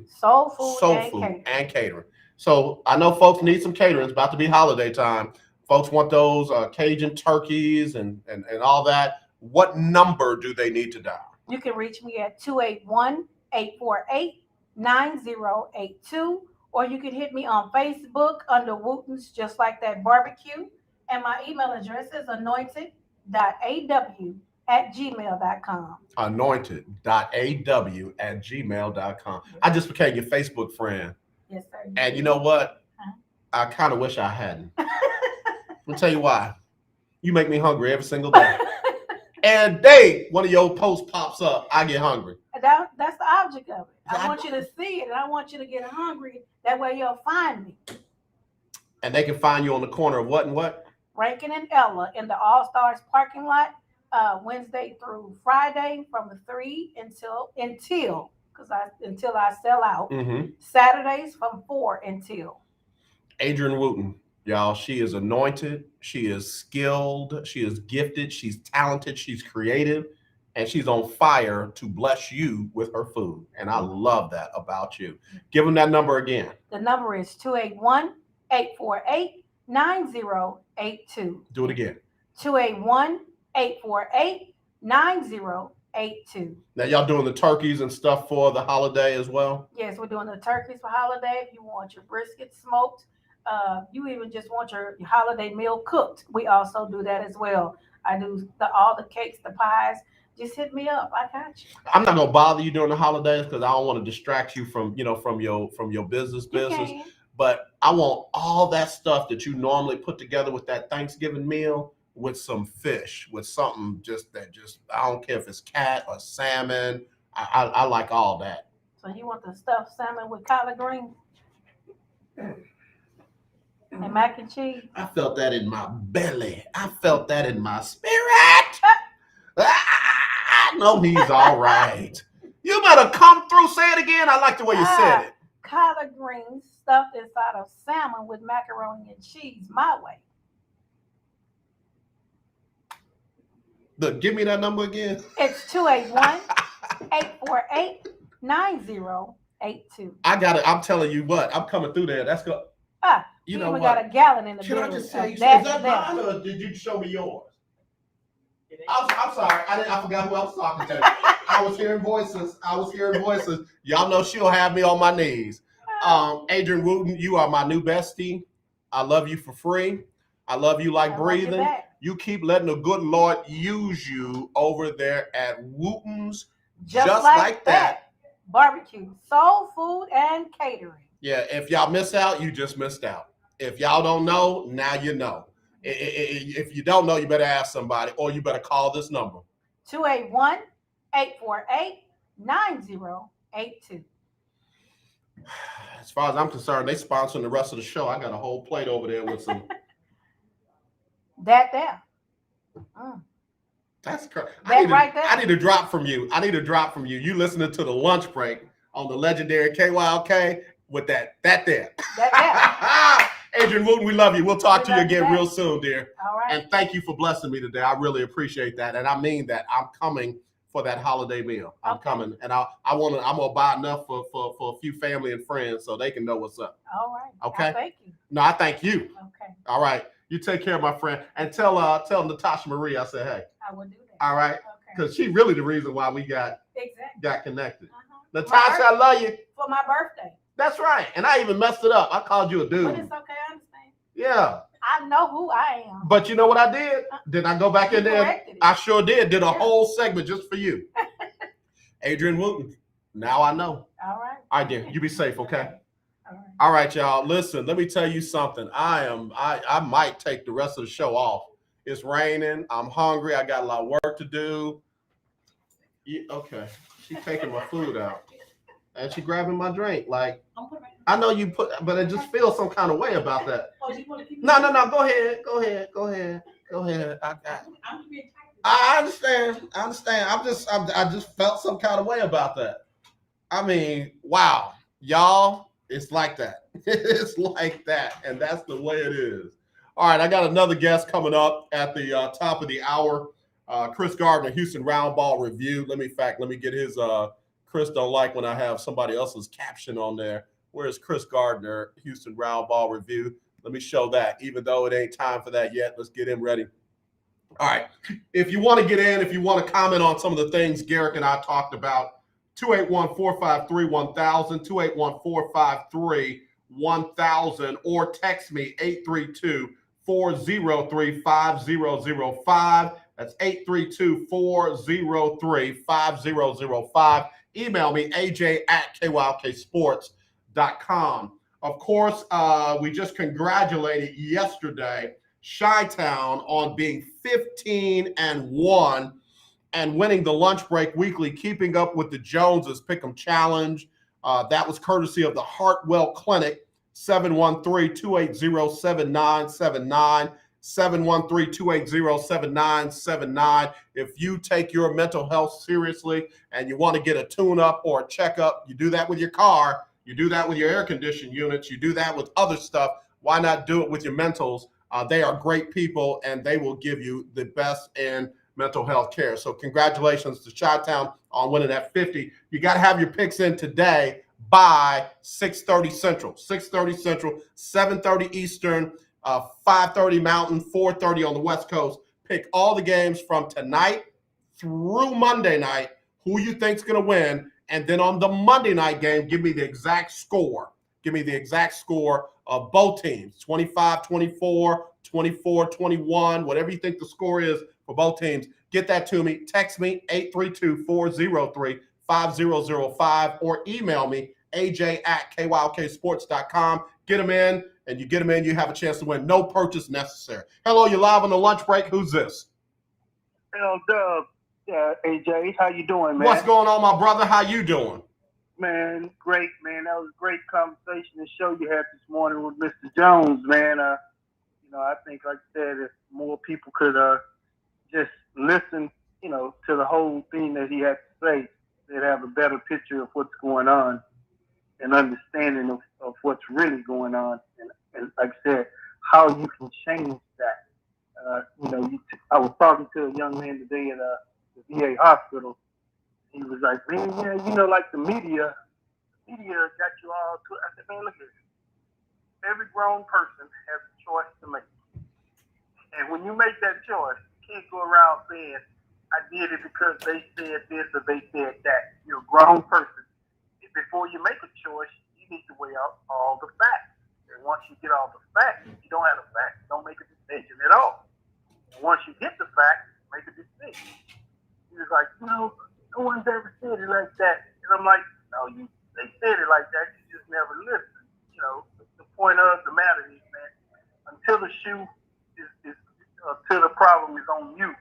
Soul food and catering. So I know folks need some catering. It's about to be holiday time. Folks want those Cajun turkeys and all that. What number do they need to dial? You can reach me at 281-848-9082, or you can hit me on Facebook under Wooten's Just Like That Barbecue. And my email address is anointed.aw@gmail.com. Anointed.aw@gmail.com. I just became your Facebook friend. Yes, sir. And you know what? I kind of wish I hadn't. I'll tell you why. You make me hungry every single day. And one of your posts pops up, I get hungry. That's the object of it. I want you to see it, and I want you to get hungry. That way you'll find me. And they can find you on the corner of what and what? Rankin and Ella in the All Stars parking lot, Wednesday through Friday from 3 until I sell out. Mm-hmm. Saturdays from 4 until. Adrian Wooten, Y'all, she is anointed. She is skilled. She is gifted. She's talented. She's creative. And she's on fire to bless you with her food. And I love that about you. Give them that number again. The number is 281-848-9082. Do it again. 281-848-9082. Now, y'all doing the turkeys and stuff for the holiday as well? Yes, we're doing the turkeys for holiday. If you want your brisket smoked, you even just want your holiday meal cooked, we also do that as well. I do all the cakes, the pies. Just hit me up. I got you. I'm not gonna bother you during the holidays because I don't want to distract you from from your business. But I want all that stuff that you normally put together with that Thanksgiving meal with some fish, with something I don't care if it's cat or salmon. I like all that. So you want the stuffed salmon with collard greens and mac and cheese? I felt that in my belly. I felt that in my spirit. I know he's all right. You better come through. Say it again. I like the way you said it. Collard greens stuffed inside of salmon with macaroni and cheese, my way. Look, give me that number again. It's 281-848-9082. I got it. I'm telling you what. I'm coming through there. That's good. You know what? Got a gallon in the Can building. I just tell you something? Is that mine or did you show me yours? I'm sorry. I forgot who I was talking to. I was hearing voices. Y'all know she'll have me on my knees. Adrian Wooten, you are my new bestie. I love you for free. I love you like breathing. You keep letting the good Lord use you over there at Wooten's. Just like that. Barbecue, soul food, and catering. Yeah, if y'all miss out, you just missed out. If y'all don't know, now you know. If you don't know, you better ask somebody or you better call this number. 281-848-9082. As far as I'm concerned, they sponsoring the rest of the show. I got a whole plate over there with some. That there. That's correct. Right there. I need a drop from you. You listening to the lunch break on the legendary KYLK with that there. That Adrian Wooten, we love you. We'll talk to you again real soon, dear. All right. And thank you for blessing me today. I really appreciate that. And I mean that. I'm coming for that holiday meal. I'm coming. And I'm gonna buy enough for a few family and friends so they can know what's up. All right. Okay. Thank you. No, I thank you. Okay. All right. You take care, my friend. And tell Natasha Marie I said hey. I will do that. All right. Because she's really the reason why we got connected. Uh-huh. Natasha, I love you. For my birthday. That's right. And I even messed it up. I called you a dude. But it's okay, I understand. Yeah. I know who I am. But you know what I did? Did I go back in there? I sure did. Did a whole segment just for you. Adrian Wooten. Now I know. All right. All right, dear. You be safe, okay? All right, y'all. Listen, let me tell you something. I might take the rest of the show off. It's raining. I'm hungry. I got a lot of work to do. Yeah, okay. She's taking my food out. And she grabbing my drink. Like, I know you but I just feel some kind of way about that. No. Go ahead. I understand. I just felt some kind of way about that. I mean, wow. Y'all, it's like that. It's like that. And that's the way it is. All right. I got another guest coming up at the top of the hour. Kris Gardner, Houston Roundball review. Let me get his Kris don't like when I have somebody else's caption on there. Where's Kris Gardner, Houston Roundball review? Let me show that. Even though it ain't time for that yet, let's get him ready. All right. If you want to get in, if you want to comment on some of the things Garrick and I talked about, 281-453-1000, 281-453-1000, or text me 832-403-5005. That's 832-403-5005. Email me, aj@kylksports.com. Of course, we just congratulated yesterday Chi-Town on being 15-1 and winning the Lunch Break Weekly, Keeping Up with the Joneses Pick'em Challenge. That was courtesy of the Hartwell Clinic, 713-280-7979. 713-280-7979. If you take your mental health seriously and you want to get a tune-up or a checkup, you do that with your car, you do that with your air conditioning units, you do that with other stuff. why not do it with your mentals? They are great people, and they will give you the best in mental health care. So congratulations to Chi-Town on winning that 50. You got to have your picks in today by 6:30 Central, 6:30 Central, 7:30 Eastern, 5:30 Mountain, 4:30 on the West Coast. Pick all the games from tonight through Monday night, who you think's going to win, and then on the Monday night game, give me the exact score. Give me the exact score of both teams, 25-24, 24-21, whatever you think the score is for both teams. Get that to me. Text me, 832-403-5005, or email me, aj@kyoksports.com. Get them in, and you get them in, you have a chance to win. No purchase necessary. Hello, you're live on the lunch break. Who's this? Hello, Dub. Yeah, AJ, how you doing, man? What's going on, my brother? How you doing? Man, great, man. That was a great conversation and show you had this morning with Mr. Jones, man. I think, like I said, if more people could just listen, to the whole thing that he had to say, they'd have a better picture of what's going on and understanding of what's really going on. And like I said, how you can change that. I was talking to a young man today at the VA hospital. He was like, man, yeah, like the media got you all to. I said, man, look at this. Every grown person has a choice to make. And when you make that choice, you can't go around saying, I did it because they said this or they said that. You're a grown person. Before you make a choice, you need to weigh out all the facts. And once you get all the facts, you don't have the facts, don't make a decision at all. And once you get the facts, make a decision. He was like, no one's ever said it like that. And I'm like, no, they said it like that. You just never listened. The point of the matter is that until the shoe till the problem is on you,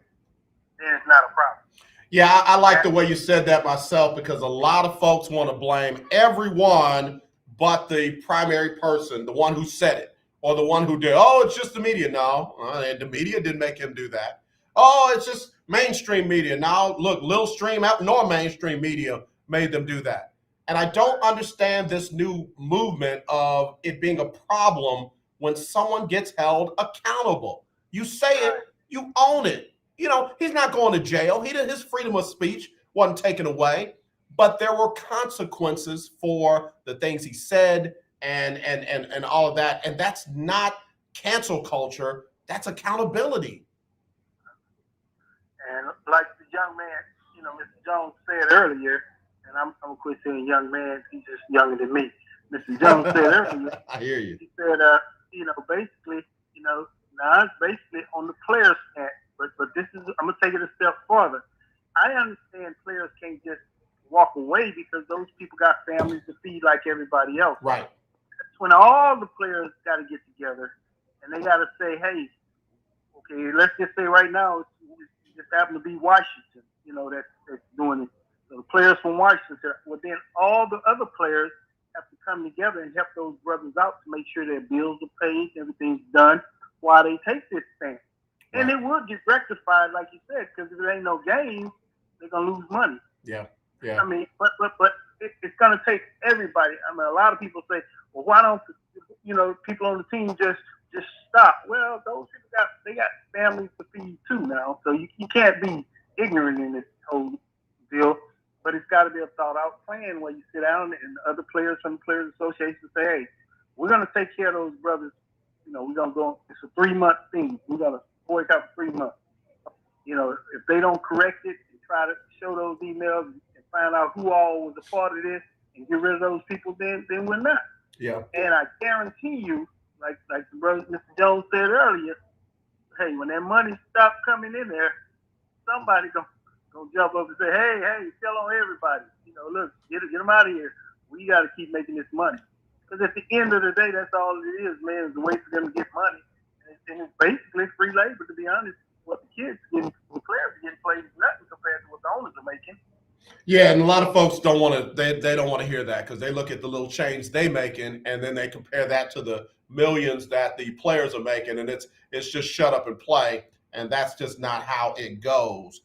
then it's not a problem. Yeah, I like the way you said that myself, because a lot of folks want to blame everyone but the primary person, the one who said it, or the one who did. Oh, it's just the media. No, the media didn't make him do that. Oh, it's just mainstream media. Now, look, Lil Stream nor mainstream media made them do that. And I don't understand this new movement of it being a problem when someone gets held accountable. You say it, you own it. He's not going to jail. His freedom of speech wasn't taken away, but there were consequences for the things he said and all of that. And that's not cancel culture. That's accountability. And like the young man, Mr. Jones said earlier, and I'm going to quit saying young man, he's just younger than me. Mr. Jones said earlier. I hear you. He said, basically, now it's basically on the players' hat, but this is, I'm going to take it a step further. I understand players can't just walk away because those people got families to feed like everybody else. Right. That's when all the players got to get together and they got to say, hey, okay, let's just say right now, it just happened to be Washington, that's doing it. So the players from Washington, well, then all the other players have to come together and help those brothers out to make sure their bills are paid, everything's done while they take this stand. Right. And it will get rectified, like you said, because if there ain't no game, they're going to lose money. Yeah. I mean, but it's going to take everybody. I mean, a lot of people say, well, why don't, people on the team just stop? Well, those people got families to feed too now. So you can't be ignorant in this whole deal. But it's got to be a thought-out plan where you sit down and other players from the Players Association say, hey, we're going to take care of those brothers. We're going to go, it's a 3-month thing. We're going to boycott for 3 months. If they don't correct it and try to show those emails and find out who all was a part of this and get rid of those people, then we're not. Yeah. And I guarantee you, like the brother Mr. Jones said earlier, hey, when that money stops coming in there, somebody gonna jump up and say, hey, tell on everybody. Look, get them out of here. We got to keep making this money. Because at the end of the day, that's all it is, man, is a way for them to get money. And it's basically free labor, to be honest. What the kids getting, the players are getting paid is nothing compared to what the owners are making. Yeah, and a lot of folks don't want to. They don't want to hear that because they look at the little change they making, and then they compare that to the millions that the players are making, and it's just shut up and play, and that's just not how it goes.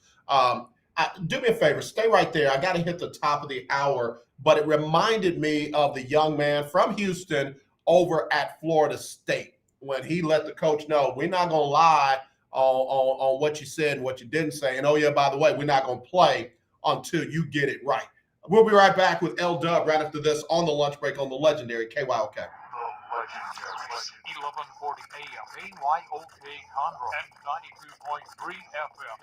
Do me a favor, stay right there. I got to hit the top of the hour, but it reminded me of the young man from Houston over at Florida State when he let the coach know, we're not going to lie on what you said and what you didn't say. And, oh, yeah, by the way, we're not going to play until you get it right. We'll be right back with L-Dub right after this on the lunch break on the legendary KYOK. 1140 AM, KYOK Conroe, and 92.3 FM,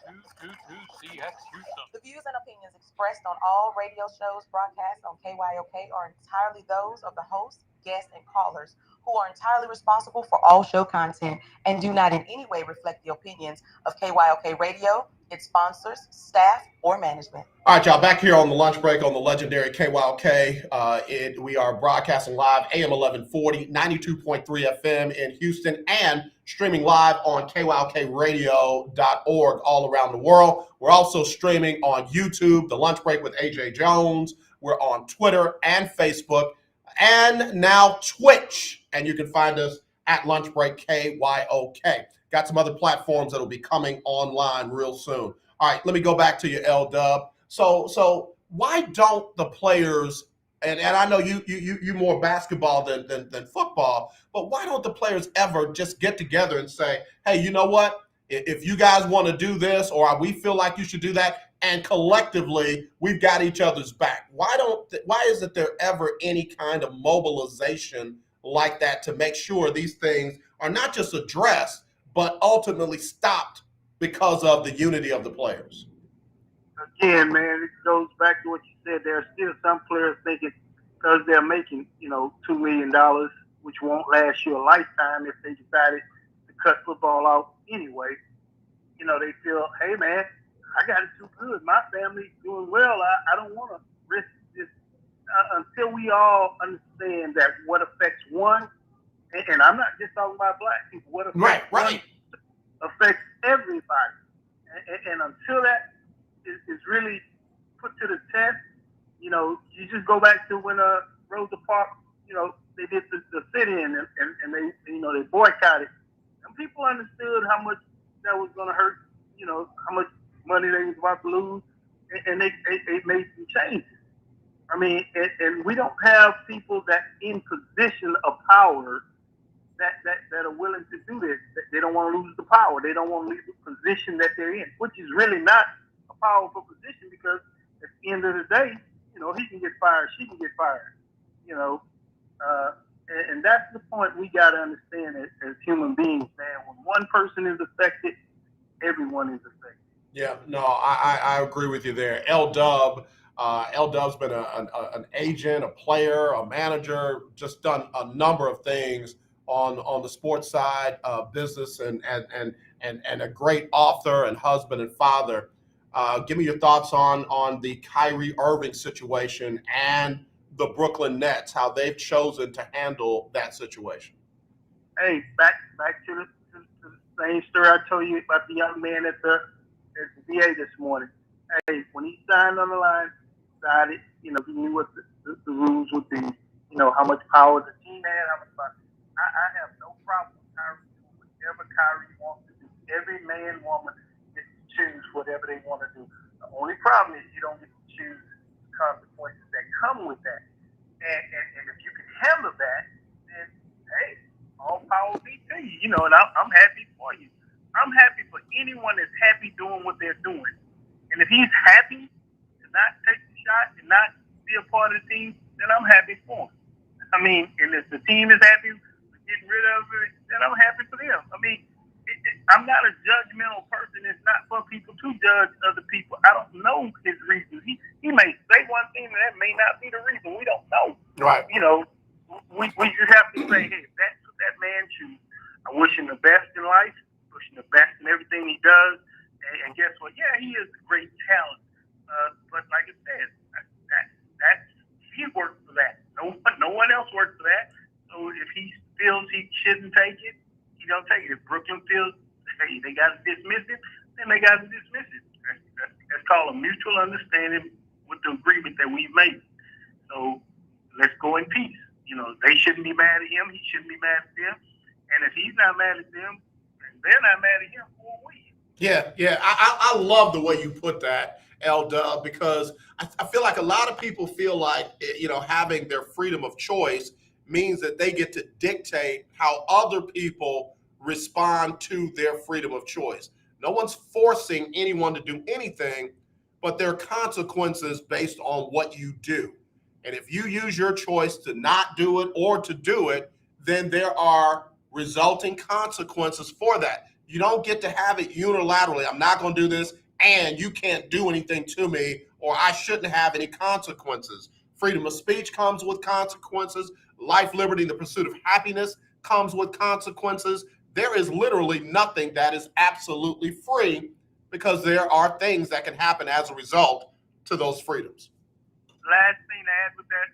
K222CX Houston. The views and opinions expressed on all radio shows broadcast on KYOK are entirely those of the host, guests, and callers who are entirely responsible for all show content and do not in any way reflect the opinions of KYOK Radio, its sponsors, staff, or management. All right, y'all, back here on the lunch break on the legendary KYOK. We are broadcasting live AM 1140, 92.3 FM in Houston, and streaming live on KYOKradio.org all around the world. We're also streaming on YouTube, The Lunch Break with AJ Jones. We're on Twitter and Facebook, and now Twitch. And you can find us at Lunch Break KYOK. Got some other platforms that will be coming online real soon. All right, let me go back to your L-Dub. So why don't the players, and I know you more basketball than football, but why don't the players ever just get together and say, hey, you know what? If you guys want to do this, or we feel like you should do that, and collectively we've got each other's back. Why isn't there ever any kind of mobilization like that to make sure these things are not just addressed, but ultimately stopped because of the unity of the players? Again, man, it goes back to what you said. There are still some players thinking because they're making, $2 million, which won't last you a lifetime if they decided to cut football out anyway. They feel, hey, man, I got it too good. My family's doing well. I don't want to risk this until we all understand that what affects one, and I'm not just talking about black people, what affects one affects everybody. And until that is really put to the test, you just go back to when Rosa Parks, they did the sit-in and they, they boycotted. And people understood how much that was going to hurt, how much money they was about to lose, and they made some changes. I mean, and we don't have people that in position of power that are willing to do this. They don't want to lose the power. They don't want to leave the position that they're in, which is really not a powerful position, because at the end of the day, he can get fired, she can get fired, and that's the point we got to understand as human beings, man. When one person is affected, everyone is affected. Yeah, no, I agree with you there. L-Dub. L-Dub's been an agent, a player, a manager, just done a number of things on the sports side of business, and a great author and husband and father. Give me your thoughts on the Kyrie Irving situation and the Brooklyn Nets, how they've chosen to handle that situation. Hey, back to the same story I told you about the young man at the VA this morning. Hey, when he signed on the line, decided, he knew what the rules would be, how much power the team had, how much power. I have no problem with Kyrie doing whatever Kyrie wants to do. Every man, woman gets to choose whatever they want to do. The only problem is you don't get to choose the consequences that come with that. And if you can handle that, then, hey, all power be to you. And I'm happy for you. I'm happy for anyone that's happy doing what they're doing. And if he's happy to not take the shot and not be a part of the team, then I'm happy for him. I mean, and if the team is happy with getting rid of it, then I'm happy for them. I mean, I'm not a judgmental person. It's not for people to judge other people. I don't know his reasons. He may say one thing and that may not be the reason. We don't know. Right. We just have to say, hey, if that's what that man chooses, I wish him the best in life, wish him the best in everything he does. And guess what? Yeah, he is a great talent. But like I said, he worked for that. No one else worked for that. So if he feels he shouldn't take it, he don't take it. If Brooklyn feels, hey, they got to dismiss it, then they got to dismiss it. That's called a mutual understanding with the agreement that we've made. So let's go in peace. They shouldn't be mad at him. He shouldn't be mad at them. And if he's not mad at them, and they're not mad at him, who are we? Yeah. I love the way you put that, L-Dub, because I feel like a lot of people feel like, having their freedom of choice means that they get to dictate how other people respond to their freedom of choice. No one's forcing anyone to do anything, but there are consequences based on what you do. And if you use your choice to not do it or to do it, then there are resulting consequences for that. You don't get to have it unilaterally. I'm not going to do this, and you can't do anything to me, or I shouldn't have any consequences. Freedom of speech comes with consequences. Life, liberty, and the pursuit of happiness comes with consequences. There is literally nothing that is absolutely free, because there are things that can happen as a result to those freedoms. Last thing to add with that,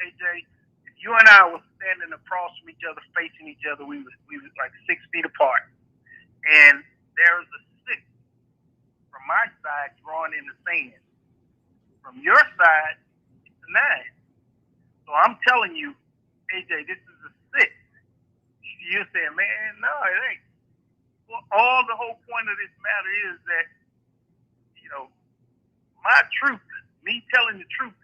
AJ, if you and I were standing across from each other, facing each other, we was like 6 feet apart, and there's a 6 from my side drawn in the sand. From your side, it's a 9. So I'm telling you, AJ, this is a 6. You're saying, man, no, it ain't. Well, all the whole point of this matter is that, my truth, me telling the truth,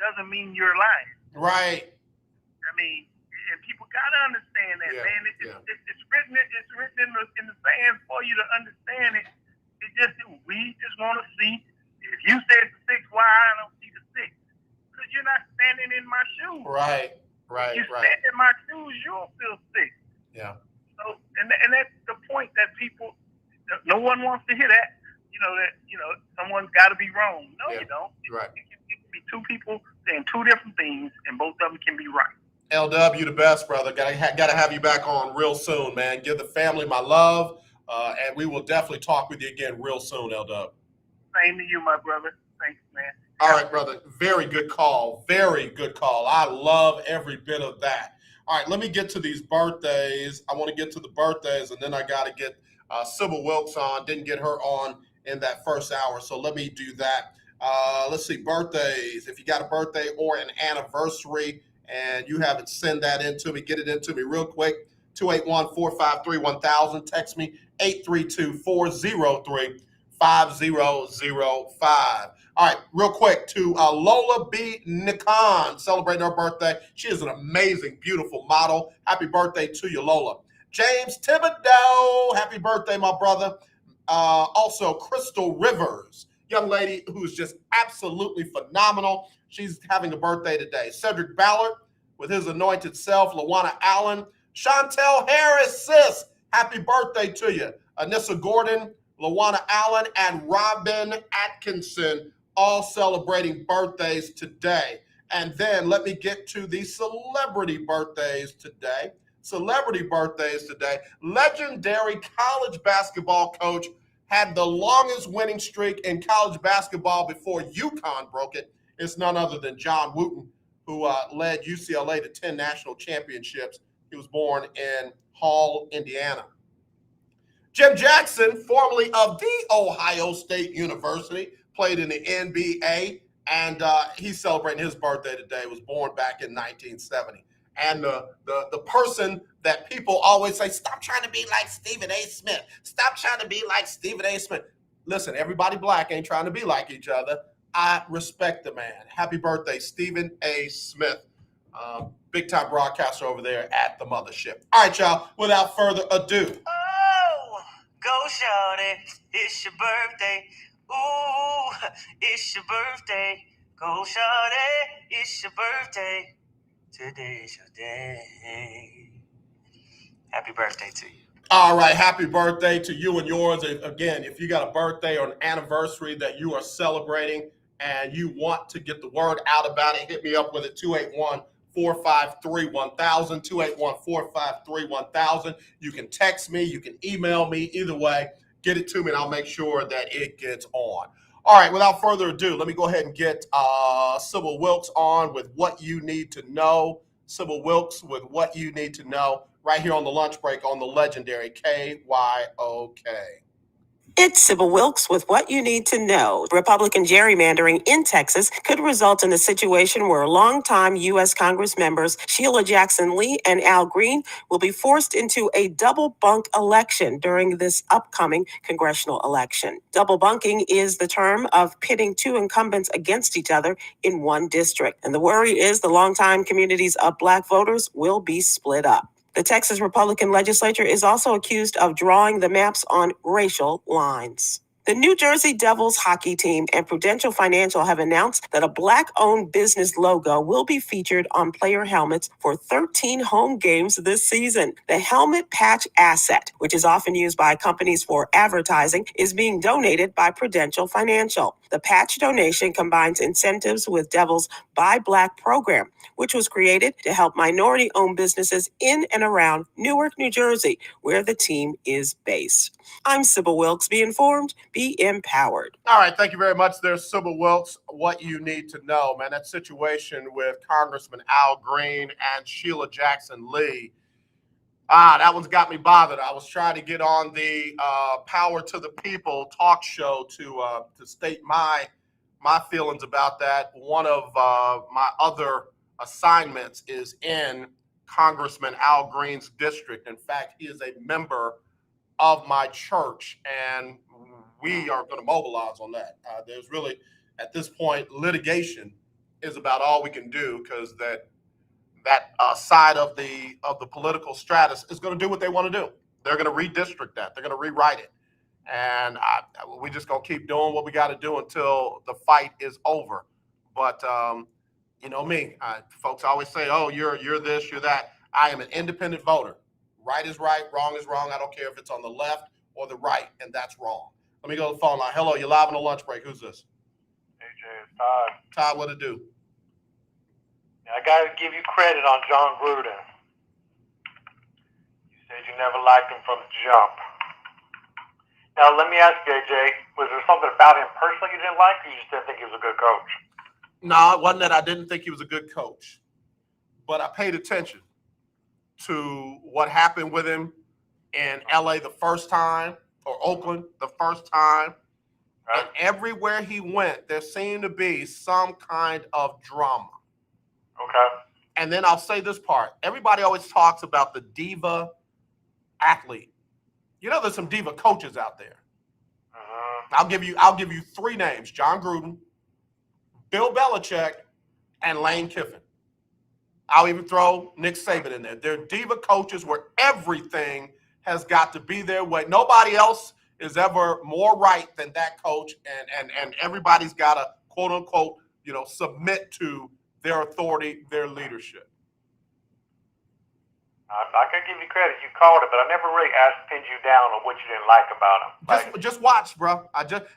doesn't mean you're lying. Right. I mean, and people gotta understand that, man. It's written in the sand for you to understand it. We just want to see. If you say it's a 6, why I don't see the 6? Because you're not standing in my shoes. Right. If you stand in my shoes, you'll feel 6. Yeah. So, and that's the point that people, no one wants to hear that. Someone's got to be wrong. No, you don't. Right. It can be 2 people saying 2 different things, and both of them can be right. LW, the best, brother. Gotta have you back on real soon, man. Give the family my love, and we will definitely talk with you again real soon, LW. Same to you, my brother. Thanks, man. All right, brother. Very good call. Very good call. I love every bit of that. All right, let me get to these birthdays. I want to get to the birthdays, and then I got to get Sybil Wilkes on. Didn't get her on in that first hour, so let me do that. Let's see, birthdays. If you got a birthday or an anniversary and you haven't sent that in to me, get it into me real quick. 281-453-1000. Text me 832-403-5005. All right, real quick to Lola B. Nikon, celebrating her birthday. She is an amazing, beautiful model. Happy birthday to you, Lola. James Thibodeau, happy birthday, my brother. Also, Crystal Rivers, young lady who's just absolutely phenomenal. She's having a birthday today. Cedric Ballard with his anointed self. LaWanna Allen. Chantel Harris, sis, happy birthday to you. Anissa Gordon, LaWanna Allen, and Robin Atkinson, all celebrating birthdays today. And then let me get to the celebrity birthdays today. Legendary college basketball coach, had the longest winning streak in college basketball before UConn broke it. It's none other than John Wooten, who led UCLA to 10 national championships. He was born in Hall, Indiana. Jim Jackson, formerly of the Ohio State University, played in the NBA, and he's celebrating his birthday today. Was born back in 1970. And the person that people always say, stop trying to be like Stephen A. Smith. Stop trying to be like Stephen A. Smith. Listen, everybody black ain't trying to be like each other. I respect the man. Happy birthday, Stephen A. Smith. Big time broadcaster over there at the mothership. All right, y'all, without further ado. Oh, go shorty, it's your birthday. Ooh, it's your birthday. Go shorty, it's your birthday. Today's your day. Happy birthday to you. All right, happy birthday to you and yours. Again, if you got a birthday or an anniversary that you are celebrating and you want to get the word out about it, hit me up with it, 281-453-1000, 281-453-1000. You can text me, you can email me, either way, get it to me and I'll make sure that it gets on. All right, without further ado, let me go ahead and get Sybil Wilkes on with what you need to know. Sybil Wilkes with what you need to know right here on the lunch break on the legendary KYOK. It's Sybil Wilkes with what you need to know. Republican gerrymandering in Texas could result in a situation where longtime U.S. Congress members Sheila Jackson Lee and Al Green will be forced into a double bunk election during this upcoming congressional election. Double bunking is the term of pitting two incumbents against each other in one district. And the worry is the longtime communities of Black voters will be split up. The Texas Republican legislature is also accused of drawing the maps on racial lines. The New Jersey Devils hockey team and Prudential Financial have announced that a Black-owned business logo will be featured on player helmets for 13 home games this season. The helmet patch asset, which is often used by companies for advertising, is being donated by Prudential Financial. The patch donation combines incentives with Devils Buy Black program, which was created to help minority-owned businesses in and around Newark, New Jersey, where the team is based. I'm Sybil Wilkes. Be informed, be empowered. All right, thank you very much. There's Sybil Wilkes. What you need to know, man, that situation with Congressman Al Green and Sheila Jackson Lee, that one's got me bothered. I was trying to get on the Power to the People talk show to state my feelings about that. One of my other assignments is in Congressman Al Green's district. In fact, he is a member of my church, and we are going to mobilize on that. There's really, at this point, litigation is about all we can do, because that side of the political stratus is going to do what they want to do. They're going to redistrict that. They're going to rewrite it, and we just going to keep doing what we got to do until the fight is over. But you know me, folks always say, "Oh, you're this, you're that." I am an independent voter. Right is right, wrong is wrong. I don't care if it's on the left or the right, and that's wrong. Let me go to the phone line. Hello, you're live on the lunch break. Who's this? AJ, it's Todd. Todd, what to do? I got to give you credit on John Gruden. You said you never liked him from the jump. Now, let me ask you, AJ, was there something about him personally you didn't like, or you just didn't think he was a good coach? No, it wasn't that I didn't think he was a good coach, but I paid attention to what happened with him in LA the first time, or Oakland the first time. Right. And everywhere he went, there seemed to be some kind of drama. Okay. And then I'll say this part. Everybody always talks about the diva athlete. You know, there's some diva coaches out there. I'll give you three names: John Gruden, Bill Belichick, and Lane Kiffin. I'll even throw Nick Saban in there. They're diva coaches where everything has got to be their way. Nobody else is ever more right than that coach, and everybody's got to, quote unquote, submit to their authority, their leadership. I can give you credit. You called it, but I never really pinned you down on what you didn't like about him. Just watch, bro.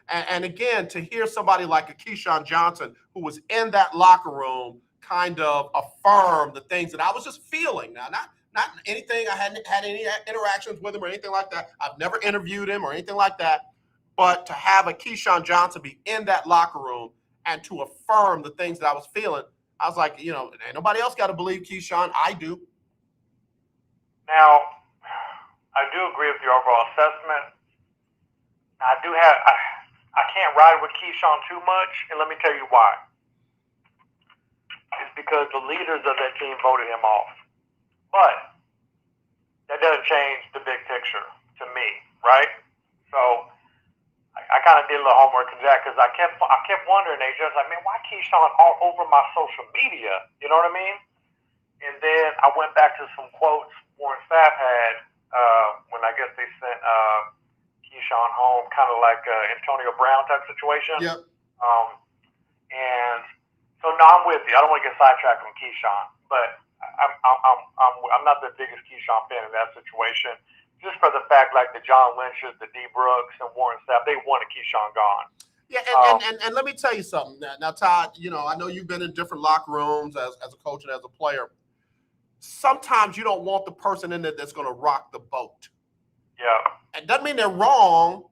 And again, to hear somebody like a Keyshawn Johnson, who was in that locker room, kind of affirm the things that I was just feeling. Now, not anything. I hadn't had any interactions with him or anything like that. I've never interviewed him or anything like that. But to have a Keyshawn Johnson be in that locker room and to affirm the things that I was feeling, I was like, ain't nobody else got to believe Keyshawn. I do. Now, I do agree with your overall assessment. I can't ride with Keyshawn too much, and let me tell you why. It's because the leaders of that team voted him off. But that doesn't change the big picture to me, right? So I kind of did a little homework in that, because I kept wondering, AJ, I was like, man, why Keyshawn all over my social media? You know what I mean? And then I went back to some quotes Warren Sapp had when I guess they sent Keyshawn home, kind of like Antonio Brown type situation. Yep. And so now I'm with you. I don't want to get sidetracked on Keyshawn, but I'm not the biggest Keyshawn fan in that situation. Just for the fact, like the John Lynch's, the D. Brooks, and Warren Sapp, they wanted Keyshawn gone. Yeah, and let me tell you something. Now, Todd, I know you've been in different locker rooms as a coach and as a player. Sometimes you don't want the person in there that's going to rock the boat. Yeah. It doesn't mean they're wrong.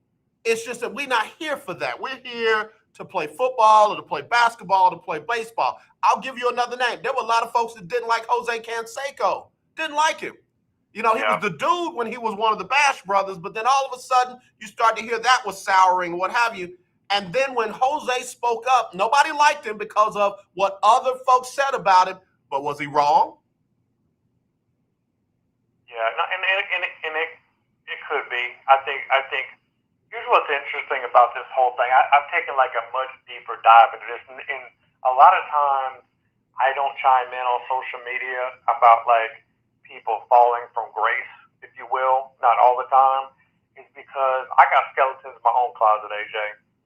It's just that we're not here for that. We're here to play football or to play basketball or to play baseball. I'll give you another name. There were a lot of folks that didn't like Jose Canseco. Didn't like him. You know, he was the dude when he was one of the Bash Brothers, but then all of a sudden you start to hear that was souring, what have you. And then when Jose spoke up, nobody liked him because of what other folks said about him. But was he wrong? Yeah, and it could be. I think here's what's interesting about this whole thing. I've taken like a much deeper dive into this, and a lot of times I don't chime in on social media about like people falling from grace, if you will. Not all the time. It's because I got skeletons in my own closet, AJ.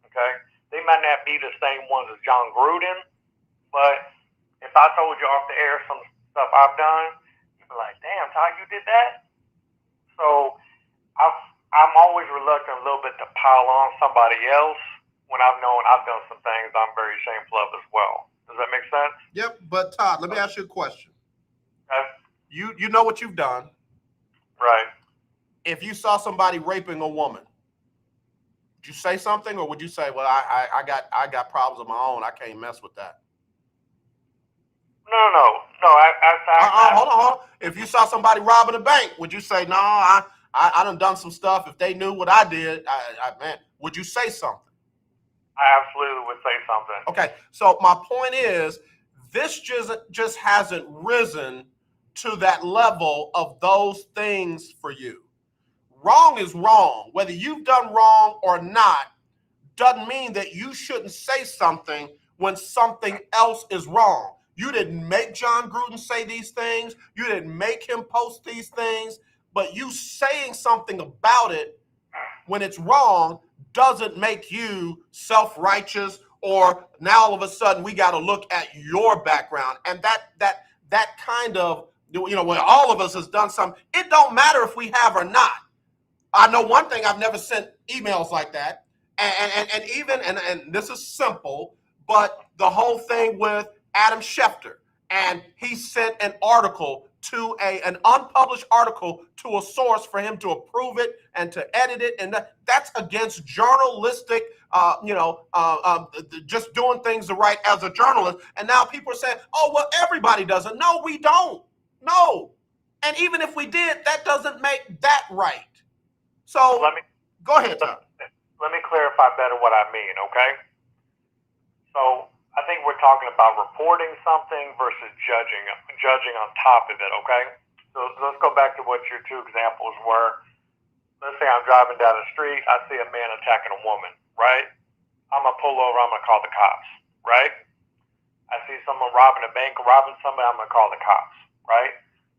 Okay, they might not be the same ones as John Gruden, but if I told you off the air some stuff I've done, you'd be like, "Damn, Ty, you did that." So I'm always reluctant a little bit to pile on somebody else when I've known I've done some things I'm very shameful of as well. Does that make sense? Yep. But Todd, let me ask you a question. Okay. You know what you've done, right? If you saw somebody raping a woman, would you say something, or would you say, "Well, I got problems of my own. I can't mess with that"? No. Hold on. If you saw somebody robbing a bank, would you say, "No, I done some stuff"? If they knew what I did, man, would you say something? I absolutely would say something. Okay, so my point is, this just hasn't risen to that level of those things for you. Wrong is wrong. Whether you've done wrong or not doesn't mean that you shouldn't say something when something else is wrong. You didn't make John Gruden say these things. You didn't make him post these things. But you saying something about it when it's wrong doesn't make you self-righteous, or now all of a sudden we got to look at your background. And that kind of, when all of us has done something, it don't matter if we have or not. I know one thing, I've never sent emails like that. And even this is simple, but the whole thing with Adam Schefter, and he sent an article to an unpublished article to a source for him to approve it and to edit it, and that's against journalistic, just doing things right as a journalist. And now people are saying, "Oh, well, everybody does it." No, we don't. No, and even if we did, that doesn't make that right. So go ahead, Tom. Let me clarify better what I mean, okay? So I think we're talking about reporting something versus judging on top of it, okay? So let's go back to what your two examples were. Let's say I'm driving down the street, I see a man attacking a woman, right? I'm going to pull over, I'm going to call the cops, right? I see someone robbing a bank, robbing somebody, I'm going to call the cops, right?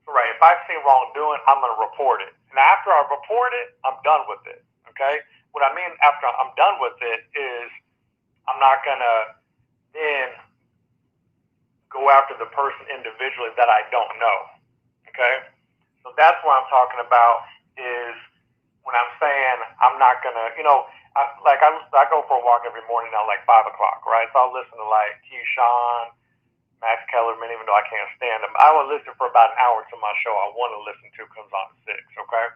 So, right, if I see wrongdoing, I'm going to report it. And after I report it, I'm done with it, okay? What I mean after I'm done with it is I'm not going to then go after the person individually that I don't know, okay? So that's what I'm talking about, is when I'm saying I'm not going to, I go for a walk every morning at like 5 o'clock, right? So I'll listen to like Keyshawn, Max Kellerman, even though I can't stand him. I will listen for about an hour to my show I want to listen to comes on at 6, okay?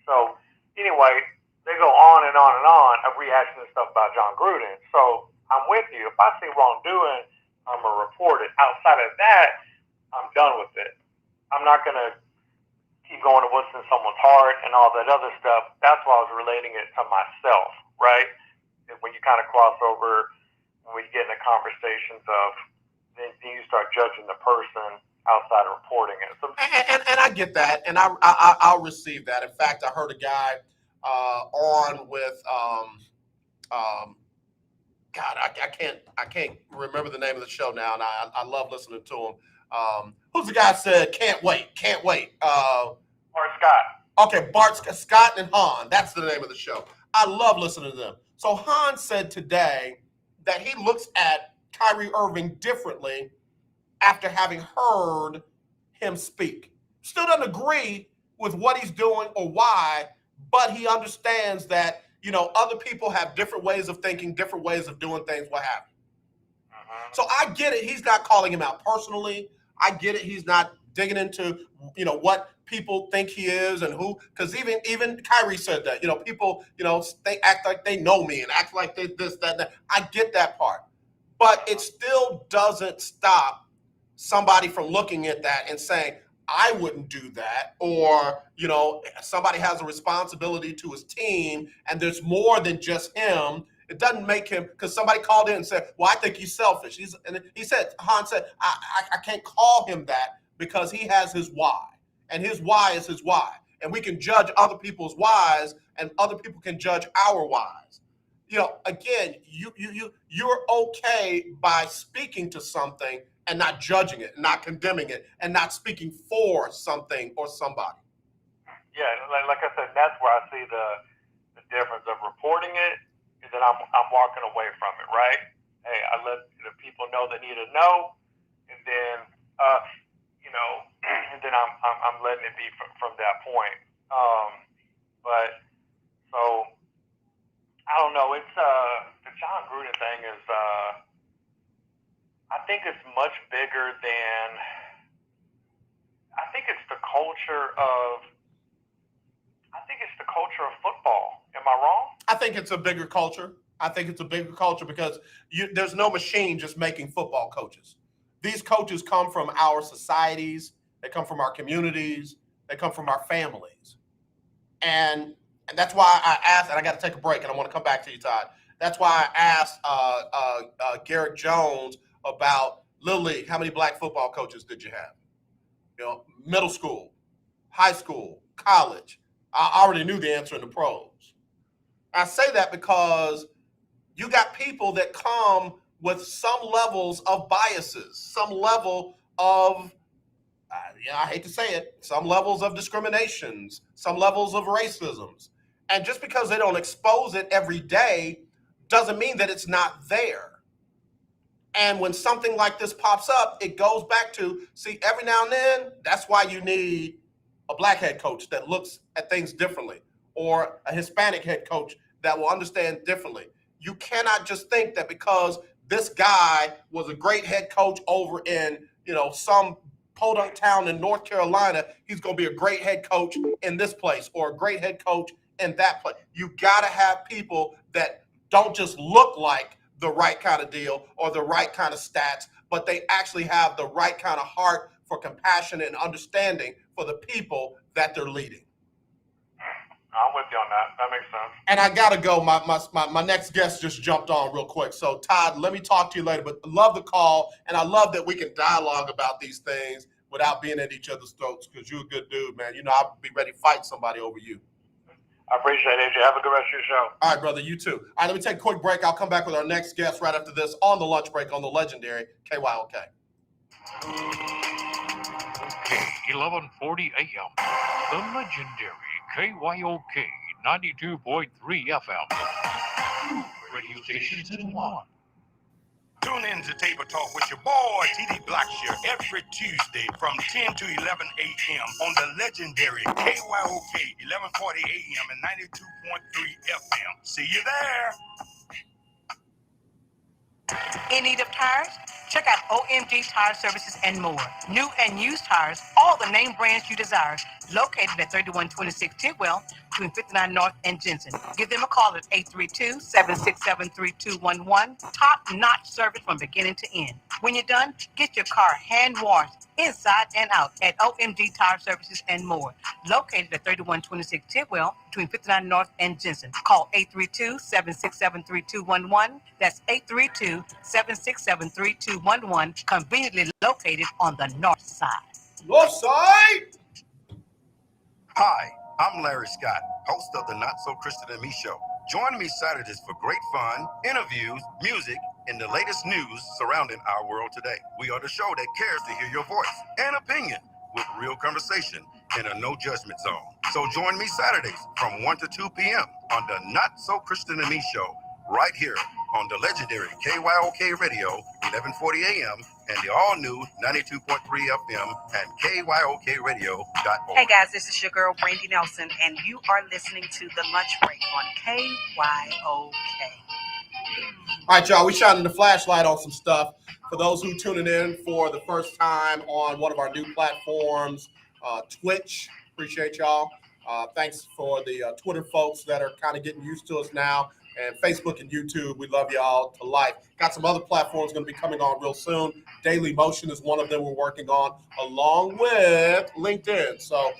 So anyway, they go on and on and on of rehashing this stuff about John Gruden. So I'm with you. If I see wrongdoing, I'm going to report it. Outside of that, I'm done with it. I'm not going to keep going to what's in someone's heart and all that other stuff. That's why I was relating it to myself, right? When you kind of cross over, when we get into conversations of, then you start judging the person outside of reporting it. So, and I get that, and I'll receive that. In fact, I heard a guy on with God, I can't remember the name of the show now, and I love listening to him. Who's the guy that said can't wait? Bart Scott. Okay, Bart Scott and Han. That's the name of the show. I love listening to them. So Han said today that he looks at Kyrie Irving differently after having heard him speak. Still doesn't agree with what he's doing or why, but he understands that, other people have different ways of thinking, different ways of doing things, what have you. So I get it. He's not calling him out personally. I get it. He's not digging into, what people think he is and who, because even Kyrie said that, people, they act like they know me and act like they this, that. I get that part. But it still doesn't stop somebody from looking at that and saying, I wouldn't do that, or, you know, somebody has a responsibility to his team and there's more than just him. It doesn't make him, because somebody called in and said, well, I think he's selfish. Han said, I can't call him that because he has his why, and his why is his why. And we can judge other people's whys, and other people can judge our whys. You know, again, you're okay by speaking to something and not judging it, not condemning it, and not speaking for something or somebody. Yeah, like I said, that's where I see the difference of reporting it, and then I'm walking away from it, right? Hey, I let the people know they need to know, and then you know, and then I'm letting it be from that point. But so I don't know. It's the John Gruden thing is I think it's much bigger than. I think it's the culture of. I think it's the culture of football. Am I wrong? I think it's a bigger culture. I think it's a bigger culture because there's no machine just making football coaches. These coaches come from our societies. They come from our communities. They come from our families. And that's why I asked, and I got to take a break, and I want to come back to you, Todd. That's why I asked Garrick Jones about Little League. How many black football coaches did you have? You know, middle school, high school, college. I already knew the answer in the pros. I say that because you got people that come with some levels of biases, some level of, I hate to say it, some levels of discriminations, some levels of racisms. And just because they don't expose it every day doesn't mean that it's not there. And when something like this pops up, it goes back to, see, every now and then, that's why you need a black head coach that looks at things differently, or a Hispanic head coach that will understand differently. You cannot just think that because this guy was a great head coach over in, you know, some podunk town in North Carolina, he's going to be a great head coach in this place or a great head coach in that place. You got to have people that don't just look like the right kind of deal or the right kind of stats, but they actually have the right kind of heart for compassion and understanding for the people that they're leading. I'm with you on that. That makes sense. And I gotta go. My next guest just jumped on real quick. So Todd, let me talk to you later. But I love the call, and I love that we can dialogue about these things without being at each other's throats. Because you're a good dude, man. You know, I'll be ready to fight somebody over you. I appreciate it, AJ. Have a good rest of your show. All right, brother. You too. All right, let me take a quick break. I'll come back with our next guest right after this on the lunch break on the legendary KYOK. Okay, 11:40 a.m. The legendary KYOK 92.3 FM. Radio stations in one. Tune in to Table Talk with your boy, TD Blackshear, every Tuesday from 10 to 11 a.m. on the legendary KYOK 1140 a.m. and 92.3 FM. See you there. In need of tires? Check out OMG Tire Services and more. New and used tires, all the name brands you desire. Located at 3126 Tidwell, between 59 North and Jensen. Give them a call at 832-767-3211. Top-notch service from beginning to end. When you're done, get your car hand-washed inside and out at OMG Tire Services and more. Located at 3126 Tidwell, between 59 North and Jensen. Call 832-767-3211. That's 832-767-3211. Conveniently located on the north side. North side! Hi, I'm Larry Scott, host of the Not So Christian and Me Show. Join me Saturdays for great fun, interviews, music, and the latest news surrounding our world today. We are the show that cares to hear your voice and opinion with real conversation in a no judgment zone. So join me Saturdays from 1 to 2 p.m. on the Not So Christian and Me Show, right here on the legendary KYOK Radio, 1140 a.m. and the all-new 92.3 FM and KYOKradio.org. Hey guys, this is your girl Brandy Nelson, and you are listening to The Lunch Break on KYOK. All right, y'all, we shining the flashlight on some stuff. For those who tuning in for the first time on one of our new platforms, Twitch, appreciate y'all. Thanks for the Twitter folks that are kind of getting used to us now. and Facebook and YouTube. We love y'all to life. Got some other platforms going to be coming on real soon. Daily Motion is one of them we're working on, along with LinkedIn. So,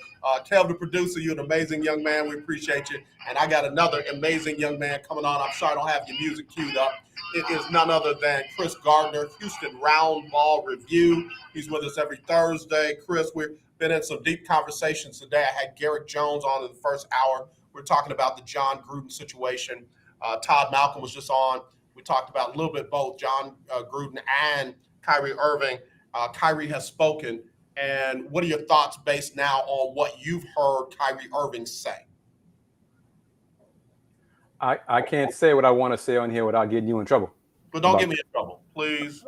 Kev, the producer, you're an amazing young man. We appreciate you. And I got another amazing young man coming on. I'm sorry I don't have your music queued up. It is none other than Kris Gardner, Houston Roundball Review. He's with us every Thursday. Kris, we've been in some deep conversations today. I had Garrick Jones on in the first hour. We're talking about the John Gruden situation. Todd Malcolm was just on. We talked about a little bit both John Gruden and Kyrie Irving. Kyrie has spoken. And what are your thoughts based now on what you've heard Kyrie Irving say? I can't say what I want to say on here without getting you in trouble. But don't get me in trouble, please.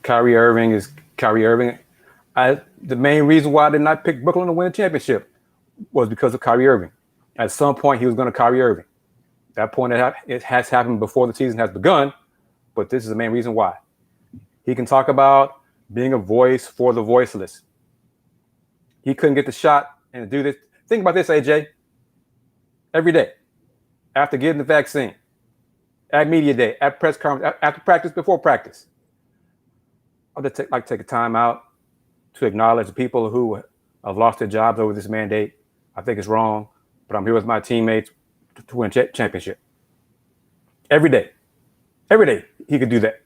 Kyrie Irving is Kyrie Irving. The main reason why I did not pick Brooklyn to win a championship was because of Kyrie Irving. At some point, he was going to Kyrie Irving. That point, it has happened before the season has begun, but this is the main reason why. He can talk about being a voice for the voiceless. He couldn't get the shot and do this. Think about this, AJ. Every day, after getting the vaccine, at media day, at press conference, after practice, before practice, I'd like to take a time out to acknowledge the people who have lost their jobs over this mandate. I think it's wrong, but I'm here with my teammates to win championship. Every day he could do that.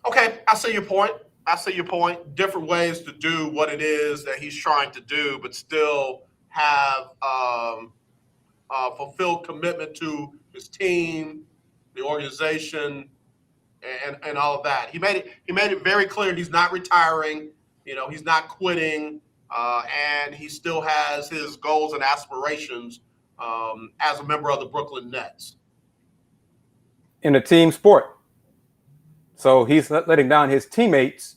Okay, I see your point. Different ways to do what it is that he's trying to do, but still have fulfilled commitment to his team, the organization, and all of that. He made it very clear he's not retiring. He's not quitting, and he still has his goals and aspirations as a member of the Brooklyn Nets. In a team sport. So he's letting down his teammates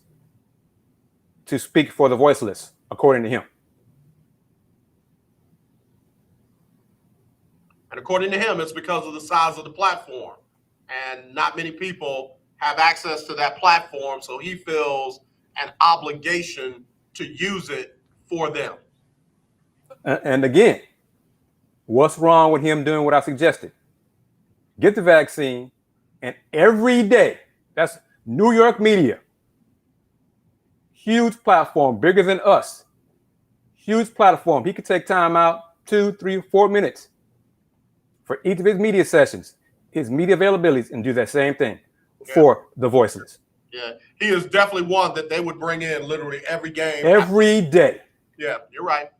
to speak for the voiceless, according to him. And according to him, it's because of the size of the platform. And not many people have access to that platform, so he feels an obligation to use it for them. And again, what's wrong with him doing what I suggested? Get the vaccine, and every day, that's New York media, huge platform, bigger than us, huge platform. He could take time out, 2, 3, 4 minutes for each of his media sessions, his media availabilities, and do that same thing for the voiceless. Yeah, he is definitely one that they would bring in literally every game. Every day. Yeah, you're right.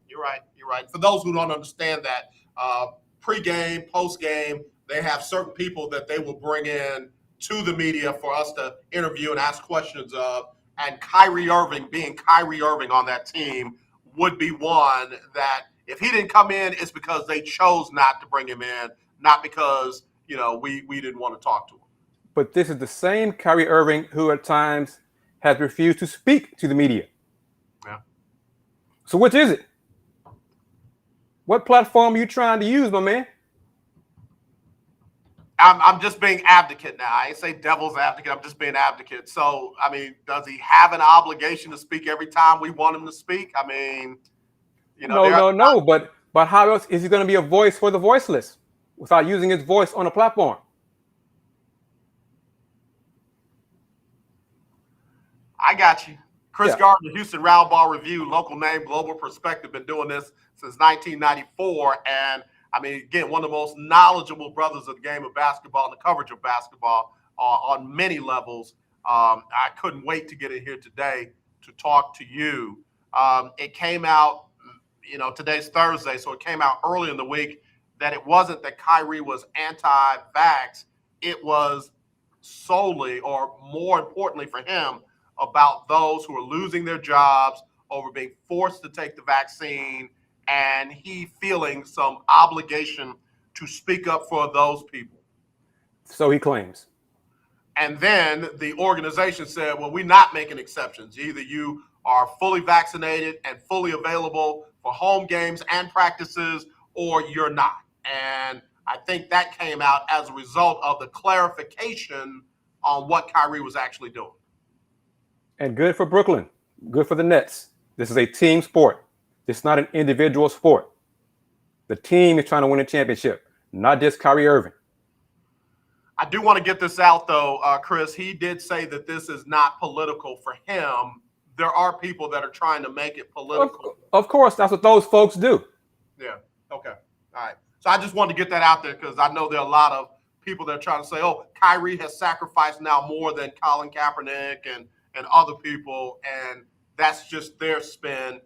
For those who don't understand that, pre-game, post-game, they have certain people that they will bring in to the media for us to interview and ask questions of. And Kyrie Irving, being Kyrie Irving on that team, would be one that if he didn't come in, it's because they chose not to bring him in, not because, we didn't want to talk to him. But this is the same Kyrie Irving who at times has refused to speak to the media. Yeah. So which is it? What platform are you trying to use, my man? I'm just being advocate now. I ain't say devil's advocate. I'm just being advocate. So, does he have an obligation to speak every time we want him to speak? No. But how else is he going to be a voice for the voiceless without using his voice on a platform? I got you. Kris Gardner, Houston Roundball Review, local name, global perspective. Been doing this since 1994. And, again, one of the most knowledgeable brothers of the game of basketball and the coverage of basketball on many levels. I couldn't wait to get in here today to talk to you. It came out, today's Thursday, so it came out early in the week that it wasn't that Kyrie was anti-vax. It was solely, or more importantly for him, about those who are losing their jobs over being forced to take the vaccine, and he feeling some obligation to speak up for those people. So he claims. And then the organization said, well, we're not making exceptions. Either you are fully vaccinated and fully available for home games and practices, or you're not. And I think that came out as a result of the clarification on what Kyrie was actually doing. And good for Brooklyn. Good for the Nets. This is a team sport. It's not an individual sport. The team is trying to win a championship, not just Kyrie Irving. I do want to get this out, though, Kris. He did say that this is not political for him. There are people that are trying to make it political. Of course, that's what those folks do. Yeah. Okay. All right. So I just wanted to get that out there because I know there are a lot of people that are trying to say, oh, Kyrie has sacrificed now more than Colin Kaepernick and other people, and that's just their spin.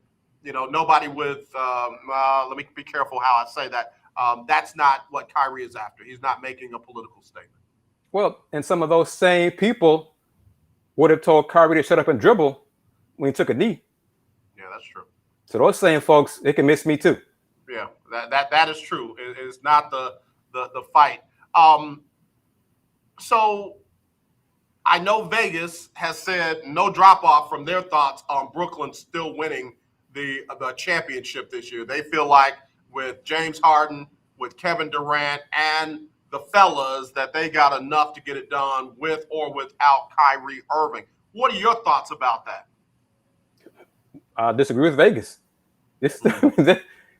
You know, nobody with let me be careful how I say that. That's not what Kyrie is after. He's not making a political statement. Well, and some of those same people would have told Kyrie to shut up and dribble when he took a knee. Yeah, that's true. So those same folks, they can miss me too. Yeah, that is true. It's not the fight. So I know Vegas has said no drop off from their thoughts on Brooklyn still winning the championship this year. They feel like with James Harden, with Kevin Durant, and the fellas that they got enough to get it done with or without Kyrie Irving. What are your thoughts about that? I disagree with Vegas.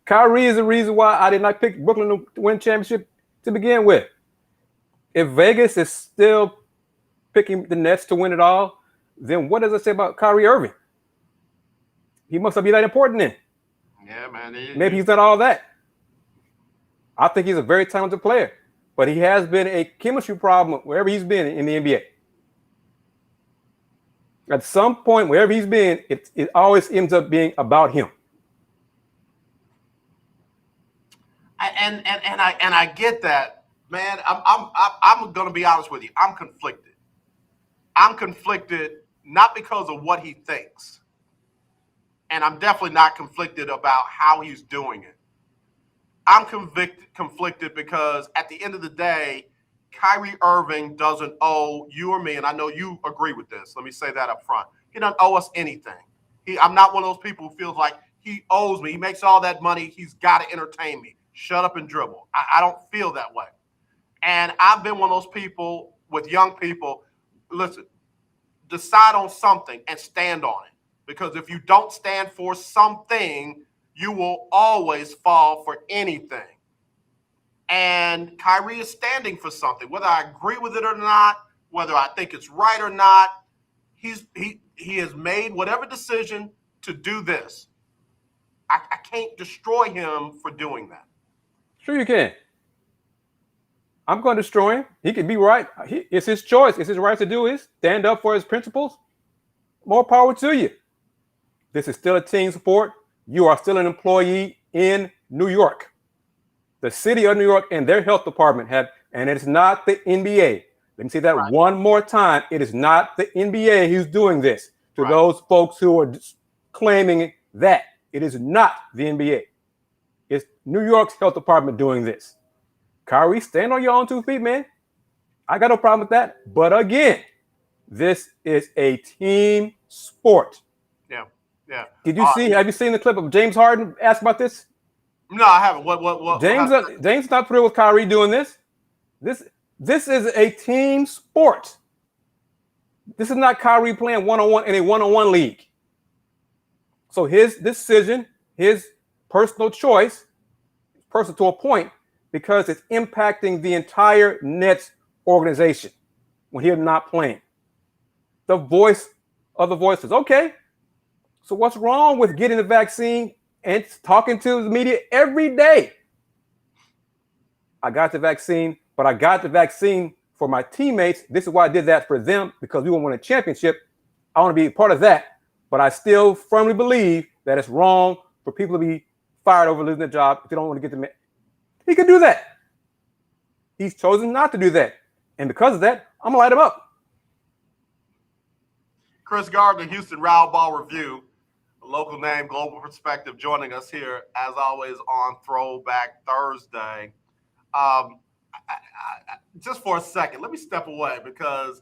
Kyrie is the reason why I did not pick Brooklyn to win championship to begin with. If Vegas is still picking the Nets to win it all, then what does it say about Kyrie Irving? He must not be that important then. Yeah, man. Maybe he's not all that. I think he's a very talented player, but he has been a chemistry problem wherever he's been in the NBA. At some point, wherever he's been, it always ends up being about him. And I get that, man. I'm going to be honest with you. I'm conflicted. I'm conflicted not because of what he thinks, and I'm definitely not conflicted about how he's doing it. I'm conflicted because at the end of the day, Kyrie Irving doesn't owe you or me, and I know you agree with this. Let me say that up front. He doesn't owe us anything. I'm not one of those people who feels like he owes me. He makes all that money. He's got to entertain me. Shut up and dribble. I don't feel that way. And I've been one of those people with young people. Listen, decide on something and stand on it. Because if you don't stand for something, you will always fall for anything. And Kyrie is standing for something, whether I agree with it or not, whether I think it's right or not. He has made whatever decision to do this. I can't destroy him for doing that. Sure you can. I'm going to destroy him. He can be right. It's his choice. It's his right to do it. Stand up for his principles. More power to you. This is still a team sport. You are still an employee in New York. The city of New York and their health department and it's not the NBA. Let me say that one more time. It is not the NBA who's doing this. To those folks who are claiming that, it is not the NBA. It's New York's health department doing this. Kyrie, stand on your own 2 feet, man. I got no problem with that. But again, this is a team sport. Yeah. Have you seen the clip of James Harden ask about this? No, I haven't. What? James not thrilled with Kyrie doing this. This is a team sport. This is not Kyrie playing one-on-one in a one-on-one league. So his decision, his personal choice, personal to a point, because it's impacting the entire Nets organization when he's not playing. The voice of the voices. Okay, so what's wrong with getting the vaccine and talking to the media every day? I got the vaccine, but I got the vaccine for my teammates. This is why I did that for them, because we want to win a championship. I want to be a part of that, but I still firmly believe that it's wrong for people to be fired over losing their job if they don't want to get the. He can do that. He's chosen not to do that, and because of that, I'm gonna light him up. Kris Gardner, Houston Roundball Review, a local name, global perspective, joining us here as always on Throwback Thursday. Just for a second, let me step away because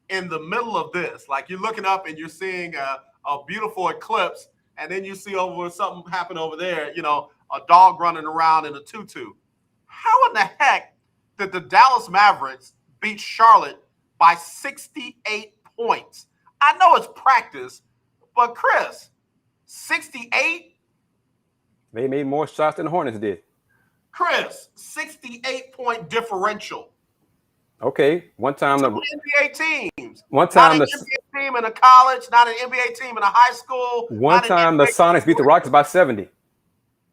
in the middle of this, like you're looking up and you're seeing a beautiful eclipse, and then you see something happen over there, a dog running around in a tutu. How in the heck did the Dallas Mavericks beat Charlotte by 68 points? I know it's practice, but Kris, 68? They made more shots than the Hornets did. Kris, 68-point differential. Okay, one time the NBA teams. One time not an NBA team in a college, not an NBA team in a high school. One time the Sonics beat the Rockets by 70.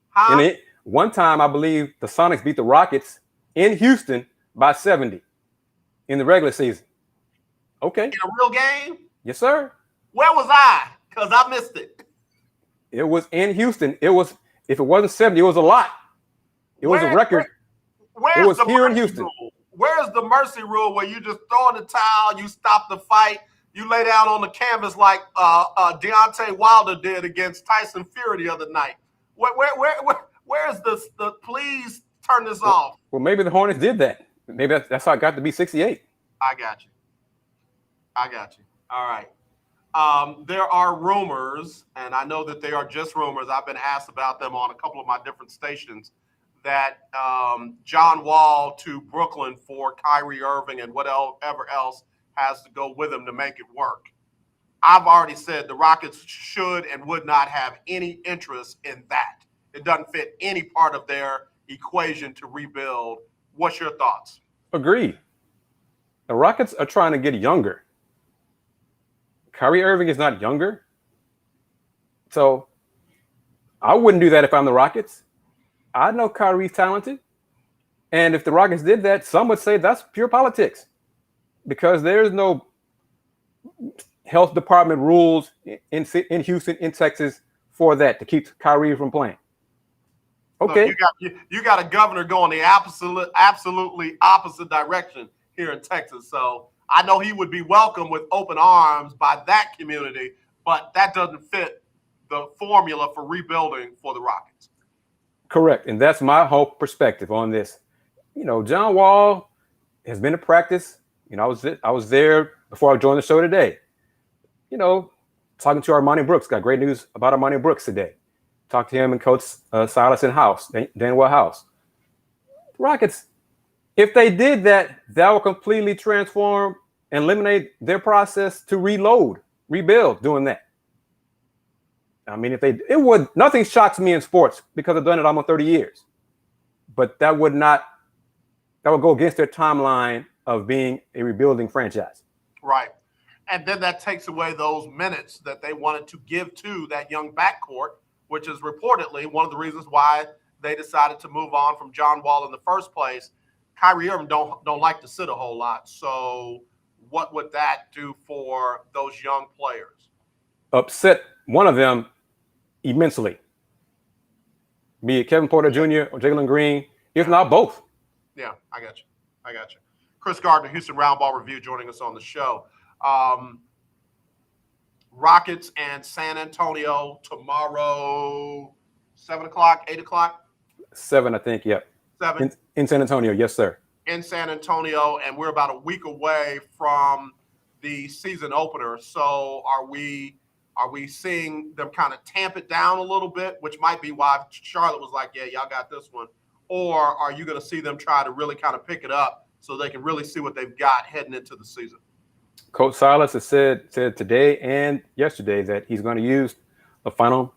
Huh? One time I believe the Sonics beat the Rockets in Houston by 70 in the regular season. Okay. In a real game? Yes, sir. Where was I? Because I missed it. It was in Houston. It was, if it wasn't 70, it was a lot. It was a record. It was here in Houston. Where's the mercy rule where you just throw in the towel, you stop the fight, you lay down on the canvas like Deontay Wilder did against Tyson Fury the other night? Where's the please turn this off? Well, maybe the Hornets did that. Maybe that's how it got to be 68. I got you. All right. There are rumors, and I know that they are just rumors. I've been asked about them on a couple of my different stations, that John Wall to Brooklyn for Kyrie Irving and whatever else has to go with him to make it work. I've already said the Rockets should and would not have any interest in that. It doesn't fit any part of their equation to rebuild. What's your thoughts? Agreed. The Rockets are trying to get younger. Kyrie Irving is not younger. So I wouldn't do that if I'm the Rockets. I know Kyrie's talented. And if the Rockets did that, some would say that's pure politics because there's no health department rules in Houston, in Texas for that to keep Kyrie from playing. Okay. Look, you got a governor going the absolutely opposite direction here in Texas. So I know he would be welcomed with open arms by that community, but that doesn't fit the formula for rebuilding for the Rockets. Correct. And that's my whole perspective on this. You know, John Wall has been to practice. You know, I was there before I joined the show today. You know, talking to Armani Brooks. Got great news about Armani Brooks today. Talked to him and Coach Silas in House, Danwell House. The Rockets, if they did that, that would completely transform and eliminate their process to rebuild doing that. I mean, nothing shocks me in sports because I've done it almost 30 years. But that would go against their timeline of being a rebuilding franchise. Right. And then that takes away those minutes that they wanted to give to that young backcourt, which is reportedly one of the reasons why they decided to move on from John Wall in the first place. Kyrie Irving don't like to sit a whole lot. So what would that do for those young players? Upset one of them immensely. Be it Kevin Porter Jr. or Jalen Green, if not both. Yeah, I got you. Kris Gardner, Houston Roundball Review, joining us on the show. Rockets and San Antonio tomorrow, 7 o'clock, 8 o'clock? 7, I think, yep. 7? In San Antonio, yes, sir. In San Antonio, and we're about a week away from the season opener. So are we seeing them kind of tamp it down a little bit, which might be why Charlotte was like, yeah, y'all got this one? Or are you going to see them try to really kind of pick it up so they can really see what they've got heading into the season? Coach Silas has said today and yesterday that he's going to use the final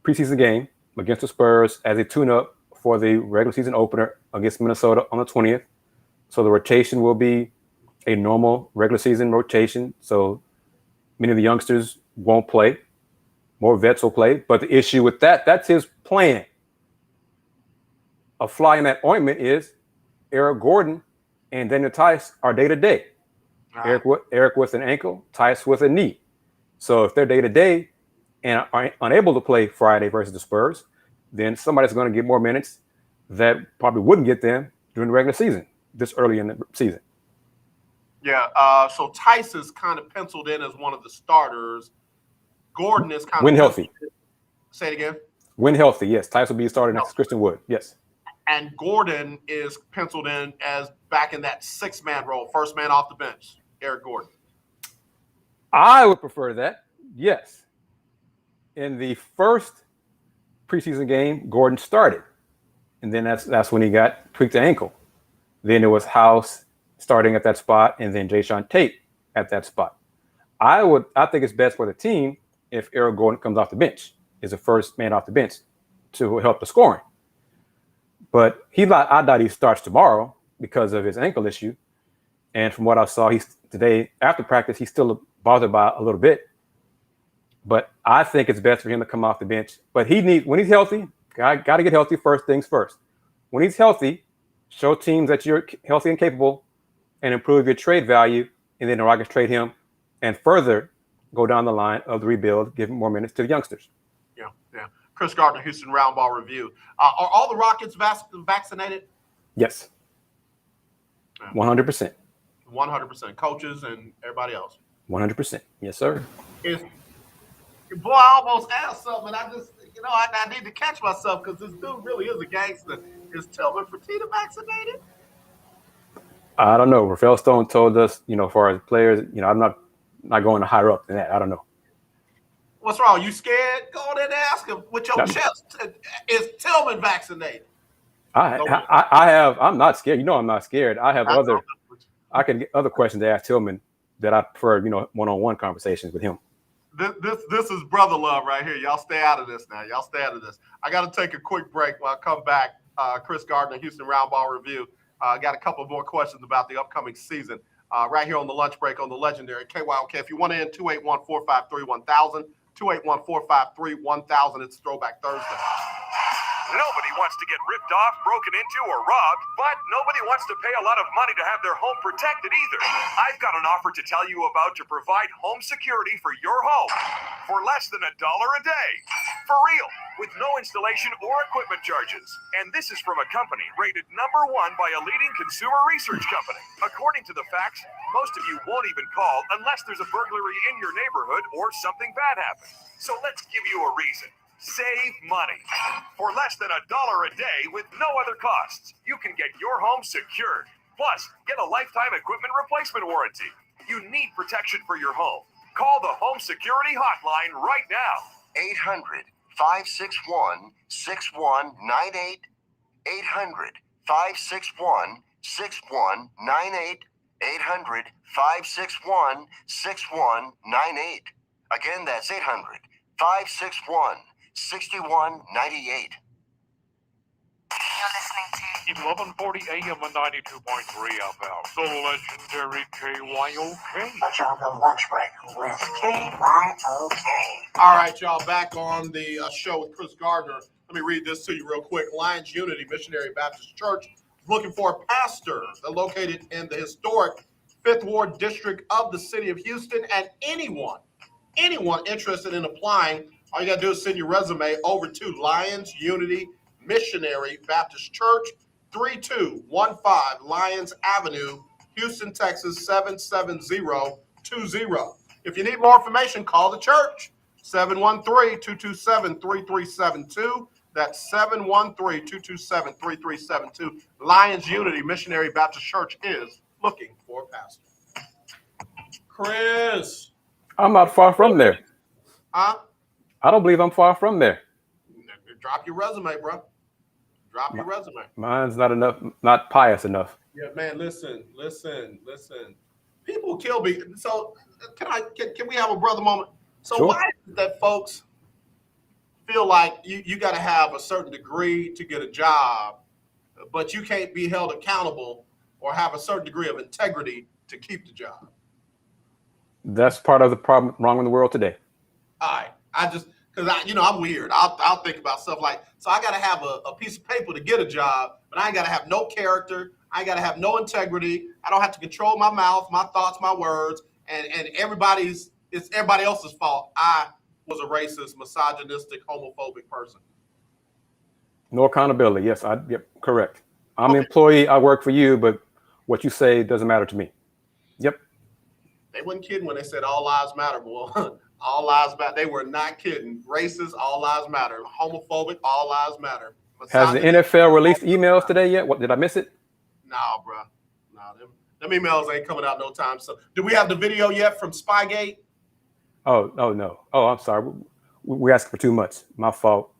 preseason game against the Spurs as a tune-up for the regular season opener against Minnesota on the 20th. So the rotation will be a normal regular season rotation. So many of the youngsters won't play. More vets will play. But the issue with that's his plan. A fly in that ointment is Eric Gordon and Daniel Tice are day-to-day. Eric with an ankle, Tice with a knee. So if they're day-to-day and are unable to play Friday versus the Spurs, then somebody's going to get more minutes that probably wouldn't get them during the regular season, this early in the season. Yeah, so Tice is kind of penciled in as one of the starters. Gordon is kind when of healthy. Say it again. When healthy, yes. Tice will be starting next to Christian Wood, yes. And Gordon is penciled in as back in that 6-man role, first man off the bench, Eric Gordon. I would prefer that, yes. In the first preseason game, Gordon started. And then that's when he got tweaked the ankle. Then it was House starting at that spot, and then Jayshawn Tate at that spot. I think it's best for the team if Eric Gordon comes off the bench, is the first man off the bench to help the scoring. But I doubt he starts tomorrow because of his ankle issue. And from what I saw, today after practice, he's still bothered by a little bit. But I think it's best for him to come off the bench. But when he's healthy, got to get healthy first things first. When he's healthy, show teams that you're healthy and capable and improve your trade value. And then the Rockets trade him and further go down the line of the rebuild, give more minutes to the youngsters. Yeah. Kris Gardner, Houston Roundball Review. Are all the Rockets vaccinated? Yes. 100%. 100%. Coaches and everybody else. 100%. Yes, sir. Boy, I almost asked something. I just, I need to catch myself because this dude really is a gangster. Is Tillman Fertitta vaccinated? I don't know. Rafael Stone told us, for our players, I'm not going higher up than that. I don't know. What's wrong? You scared? Go on and ask him with your chest. Is Tillman vaccinated? I'm not scared. I'm not scared. I can get other questions to ask Tillman that I prefer, one-on-one conversations with him. This is brother love right here. Y'all stay out of this now. Y'all stay out of this. I got to take a quick break. When I come back, Kris Gardner, Houston Roundball Review. Got a couple more questions about the upcoming season right here on the lunch break on the legendary KYOK. If you want to end 281-453-1000, 281-453-1000. It's Throwback Thursday. Nobody wants to get ripped off, broken into, or robbed, but nobody wants to pay a lot of money to have their home protected either. I've got an offer to tell you about to provide home security for your home for less than $1 a day. For real, with no installation or equipment charges. And this is from a company rated #1 by a leading consumer research company. According to the facts, most of you won't even call unless there's a burglary in your neighborhood or something bad happens. So let's give you a reason. Save money. For less than $1 a day with no other costs, you can get your home secured. Plus, get a lifetime equipment replacement warranty. You need protection for your home. Call the Home Security Hotline right now. 800-561-6198. 800-561-6198. 800-561-6198. Again, that's 800-561-6198. You're listening to 1140 AM and 92.3 FM. The legendary KYOK. Let's have the lunch break with KYOK. All right, y'all, back on the show with Kris Gardner. Let me read this to you real quick. Lions Unity Missionary Baptist Church is looking for a pastor. They're located in the historic 5th Ward District of the city of Houston, and anyone interested in applying, all you got to do is send your resume over to Lions Unity Missionary Baptist Church, 3215 Lyons Avenue, Houston, Texas, 77020. If you need more information, call the church, 713-227-3372. That's 713-227-3372. Lions Unity Missionary Baptist Church is looking for a pastor. Kris. I'm not far from there. Huh? I don't believe I'm far from there. Drop your resume, bro. Drop your resume. Mine's not enough, not pious enough. Yeah, man, listen. People kill me. So can we have a brother moment? So Sure. Why is it that folks feel like you got to have a certain degree to get a job, but you can't be held accountable or have a certain degree of integrity to keep the job? That's part of the problem wrong in the world today. All right. Because I'm weird. I'll think about stuff like, so I got to have a piece of paper to get a job, but I ain't got to have no character. I ain't got to have no integrity. I don't have to control my mouth, my thoughts, my words, and it's everybody else's fault. I was a racist, misogynistic, homophobic person. No accountability. Yes, yep, correct. I'm an employee. I work for you, but what you say doesn't matter to me. Yep. They weren't kidding when they said all lives matter, boy. All lives matter. They were not kidding. Racist, all lives matter. Homophobic, all lives matter. Has the NFL released emails today yet? What, did I miss it? No, bro. No, them emails ain't coming out no time. So, do we have the video yet from Spygate? Oh no. Oh, I'm sorry. We asked for too much. My fault.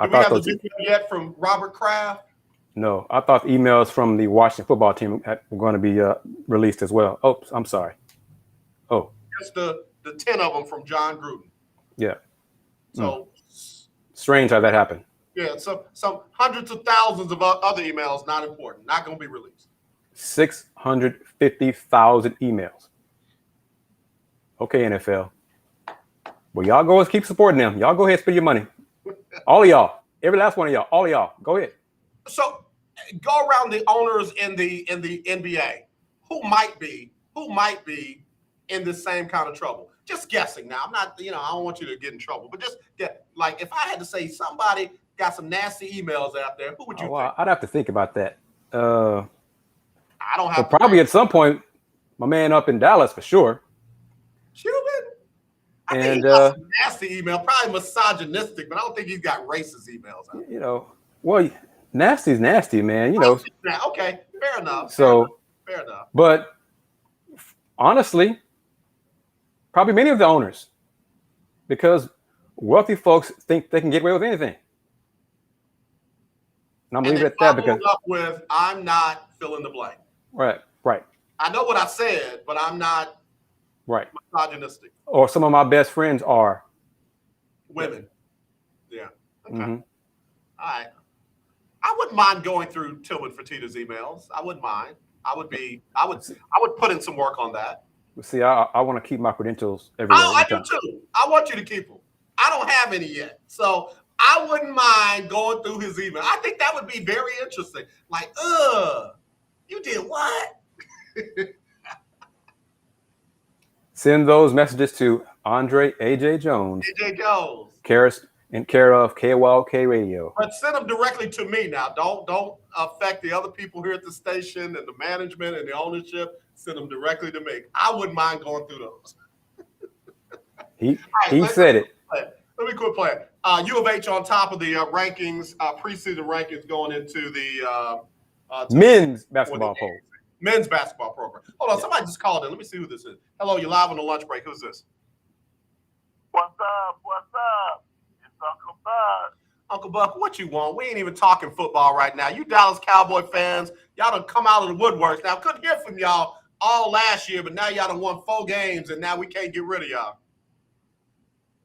Do we have the video yet from Robert Kraft? No, I thought the emails from the Washington football team were going to be released as well. Oh, I'm sorry. Oh. Just the 10 of them from John Gruden. Yeah. So strange how that happened. Yeah, some hundreds of thousands of other emails not important, not going to be released. 650,000 emails. Okay, NFL. Well, y'all go and keep supporting them. Y'all go ahead and spend your money. All of y'all. Every last one of y'all. All of y'all. Go ahead. So go around the owners in the NBA. Who might be in the same kind of trouble? Just guessing now. I'm not, I don't want you to get in trouble, but just like if I had to say somebody got some nasty emails out there, who would you think? I'd have to think about that. I don't have but probably at some point, my man up in Dallas for sure. I think he got some nasty email, probably misogynistic, but I don't think he's got racist emails out there. Well, nasty's nasty, man. Okay, fair enough. So, fair enough. But honestly, probably many of the owners, because wealthy folks think they can get away with anything. And I'm leaving it at that because I'm not fill in the blank. Right. I know what I said, but I'm not misogynistic. Or some of my best friends are women. Yeah. Okay. Mm-hmm. All right. I wouldn't mind going through Tillman Fertitta's emails. I wouldn't mind. I would put in some work on that. See, I want to keep my credentials everywhere. I do too. I want you to keep them. I don't have any yet. So I wouldn't mind going through his email. I think that would be very interesting. Like, you did what? Send those messages to Andre AJ Jones. AJ Jones. In care of KYOK Radio. But send them directly to me now. Don't affect the other people here at the station and the management and the ownership. Send them directly to me. I wouldn't mind going through those. He said it. Let me quit playing. U of H on top of the rankings, preseason rankings going into the men's basketball poll. Men's basketball program. Hold on, somebody just called in. Let me see who this is. Hello, you're live on the lunch break. Who's this? What's up? It's Uncle Buck. Uncle Buck, what you want? We ain't even talking football right now. You Dallas Cowboy fans, y'all done come out of the woodworks. Now, couldn't hear from y'all all last year, but now y'all done won 4 games, and now we can't get rid of y'all.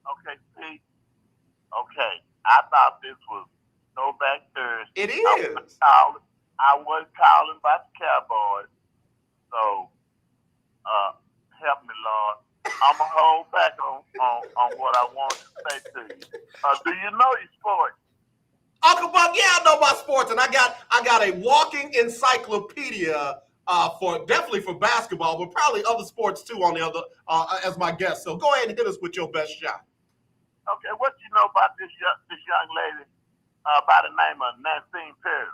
Okay, see? Okay, I thought this was Throwback Thursday. It is. I was calling about the Cowboys, so help me, Lord. I'm gonna hold back on what I want to say to you. Do you know your sports? Uncle Buck, yeah, I know my sports, and I got a walking encyclopedia definitely for basketball, but probably other sports too on the other as my guest. So go ahead and hit us with your best shot. Okay, what you know about this young lady by the name of Nancy Perry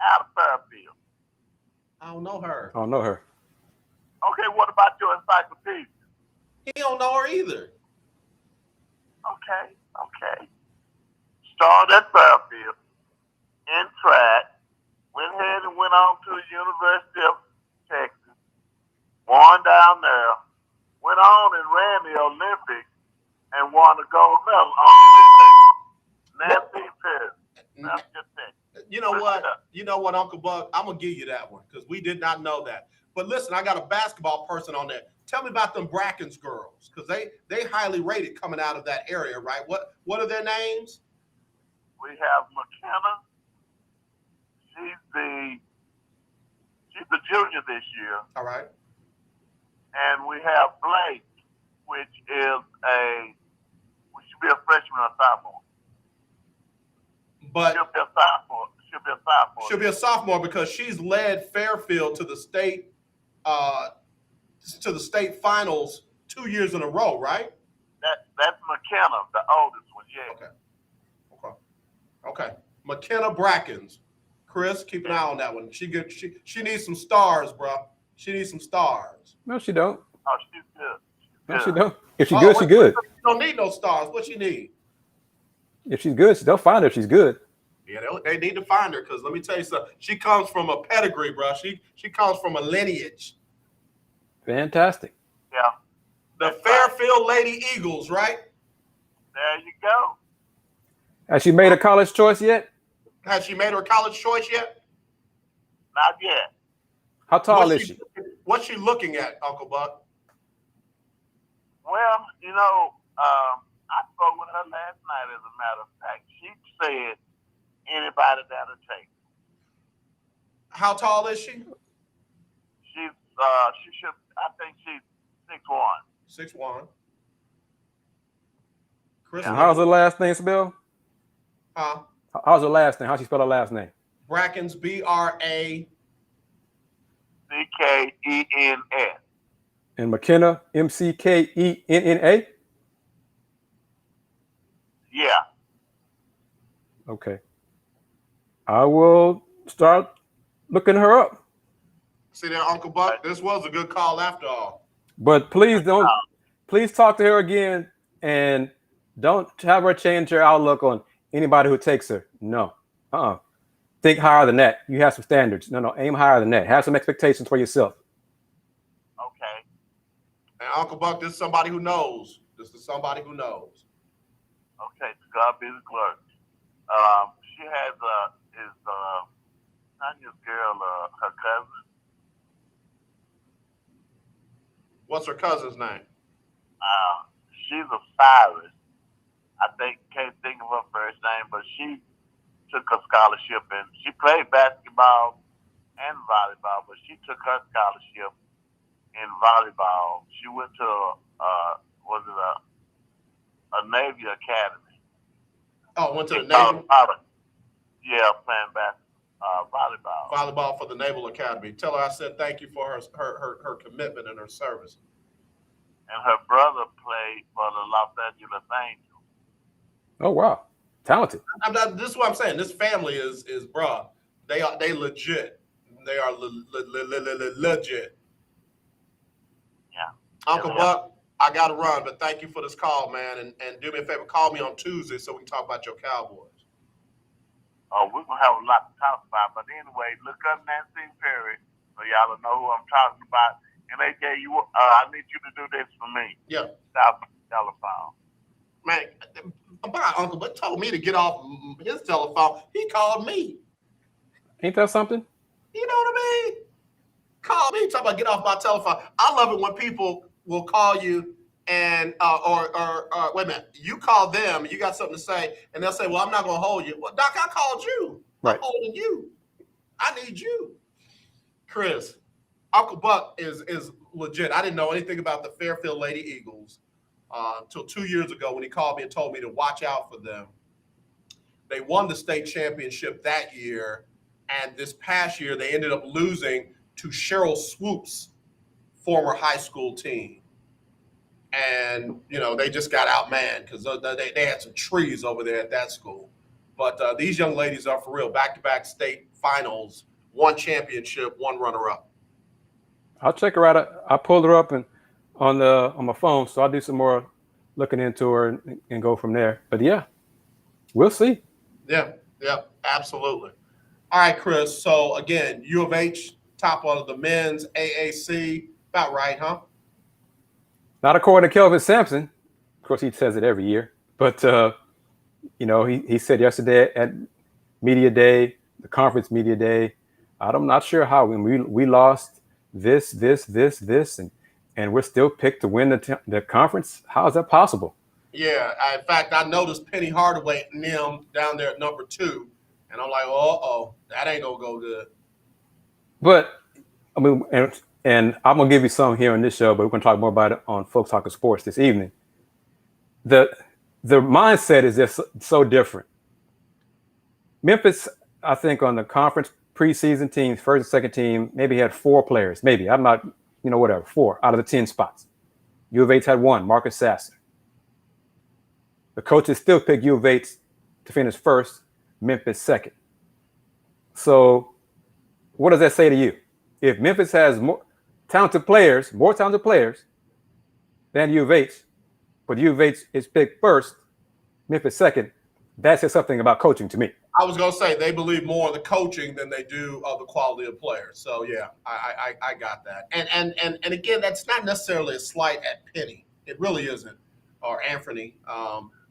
out of Fairfield? I don't know her. Okay, what about your encyclopedia? He don't know her either. Okay. Started at Fairfield, in track, went ahead and went on to the University of Texas, won down there, went on and ran the Olympics, and won the gold medal on the Olympics. Nancy Perry. That's just it. You know what? You know what, Uncle Buck? I'm going to give you that one because we did not know that. But listen, I got a basketball person on there. Tell me about them Brackens girls because they highly rated coming out of that area, right? What are their names? We have McKenna. She's the junior this year. All right. And we have Blake, which should be a freshman or sophomore. But she'll be a sophomore. She'll be a sophomore because she's led Fairfield to the state finals 2 years in a row, right? That's McKenna, the oldest one. Yeah. Okay. McKenna Brackens. Kris, keep an eye on that one. She needs some stars, bro. She needs some stars. No, she don't. Oh, she's good. No, she don't. If she's good, she's good. You don't need no stars. What she need? If she's good, they'll find her if she's good. Yeah, they need to find her because let me tell you something. She comes from a pedigree, bro. She comes from a lineage. Fantastic. Yeah. The Fairfield Lady Eagles, right? There you go. Has she made a college choice yet? Has she made her college choice yet? Not yet. How tall is she? What's she looking at, Uncle Buck? Well, I spoke with her last night, as a matter of fact. She said anybody that'll take. How tall is she? She should, I think she's 6'1". 6'1". Kris, And how's her last name spelled? Huh? How's her last name? How she spell her last name? Brackens, BRACKENS. And McKenna, MCKENNA? Yeah. Okay. I will start looking her up. See there, Uncle Buck? This was a good call after all. But please talk to her again and don't have her change her outlook on anybody who takes her. No. Think higher than that. You have some standards. No, aim higher than that. Have some expectations for yourself. Okay. And Uncle Buck, this is somebody who knows. This is somebody who knows. Okay, to God be the glory. She has Tanya's girl, her cousin. What's her cousin's name? She's a Cyrus. Can't think of her first name, but she took her scholarship and she played basketball and volleyball, but she took her scholarship in volleyball. She went to a Navy academy. Oh, went to the Navy? Yeah, playing volleyball. Volleyball for the Naval Academy. Tell her I said thank you for her commitment and her service. And her brother played for the Los Angeles Angels. Oh wow, talented. This is what I'm saying. This family is bruh. They legit. They are legit. Yeah. Uncle Buck, I gotta run, but thank you for this call, man. And do me a favor, call me on Tuesday so we can talk about your Cowboys. Oh, we're gonna have a lot to talk about. But anyway, look up Nancy Perry so y'all will know who I'm talking about. And AJ, I need you to do this for me. Yeah. Stop the telephone. Man, my uncle but told me to get off his telephone. He called me. Ain't that something? You know what I mean? Call me, talk about get off my telephone. I love it when people will call you and or wait a minute, you call them, you got something to say, and they'll say, well, I'm not gonna hold you. Well, Doc, I called you. Right. I'm holding you. I need you. Kris, Uncle Buck is legit. I didn't know anything about the Fairfield Lady Eagles until 2 years ago when he called me and told me to watch out for them. They won the state championship that year, and this past year they ended up losing to Cheryl Swoop's former high school team. And, they just got outmanned because they had some trees over there at that school. But these young ladies are for real, back-to-back state finals, one championship, one runner-up. I'll check her out. I pulled her up on my phone, so I'll do some more looking into her and go from there. But yeah, we'll see. Yeah, absolutely. All right, Kris. So again, U of H, top of the men's AAC, about right, huh? Not according to Kelvin Sampson. Of course, he says it every year. But he said yesterday at media day, the conference media day, I'm not sure how we lost this, and we're still picked to win the conference. How is that possible? Yeah, in fact, I noticed Penny Hardaway and them down there at number 2, and I'm like, that ain't gonna go good. But I mean, and I'm gonna give you some here on this show, but we're gonna talk more about it on Folks Talking Sports this evening. The mindset is just so different. Memphis, I think, on the conference preseason teams, first and second team, maybe had 4 players. Maybe I'm not, 4 out of the 10 spots. U of H had 1, Marcus Sasser. The coaches still picked U of H to finish first, Memphis second. So what does that say to you? If Memphis has more talented players than U of H, but U of H is picked first, Memphis second, that says something about coaching to me. I was going to say they believe more in the coaching than they do of the quality of players. So, yeah, I got that. And again, that's not necessarily a slight at Penny. It really isn't. Or Anthony.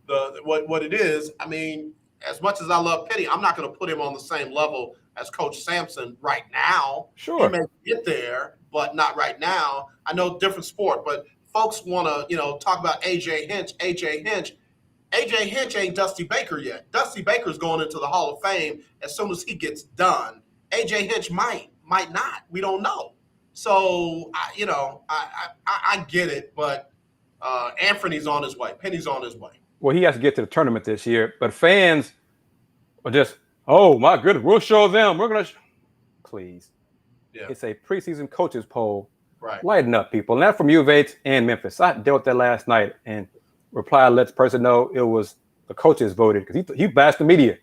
What it is, I mean, as much as I love Penny, I'm not going to put him on the same level as Coach Sampson right now. Sure. He may get there, but not right now. I know different sport, but folks want to, talk about A.J. Hinch. A.J. Hinch AJ Hinch ain't Dusty Baker yet. Dusty Baker's going into the Hall of Fame as soon as he gets done. AJ Hinch might not. We don't know. So I get it, but Anthony's on his way. Penny's on his way. Well, he has to get to the tournament this year, but fans are just, oh my goodness, we'll show them. We're gonna, please. Yeah. It's a preseason coaches poll. Right. Lighten up, people. And that's from U of H and Memphis. I dealt with that last night, and Reply lets the person know it was the coaches voted because he bashed the media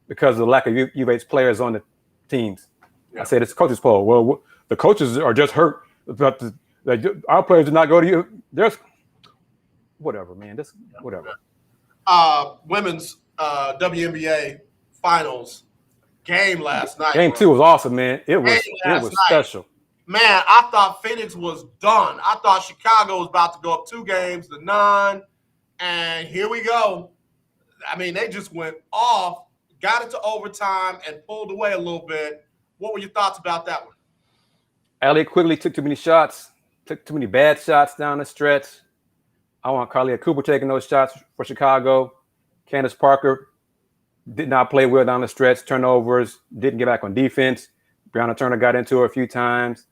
because of the lack of U of H players on the teams. Yeah. I said it's a coaches poll. Well, the coaches are just hurt. But our players did not go to you. There's whatever, man. This whatever. Women's WNBA finals game last night. Game 2 was awesome, man. It was special. Man, I thought Phoenix was done. I thought Chicago was about to go up 2 games to none. And here we go. I mean, they just went off, got it to overtime, and pulled away a little bit. What were your thoughts about that one? Elliott Quigley took too many shots, took too many bad shots down the stretch. I want Carlia Cooper taking those shots for Chicago. Candace Parker did not play well down the stretch, turnovers, didn't get back on defense. Brianna Turner got into her a few times.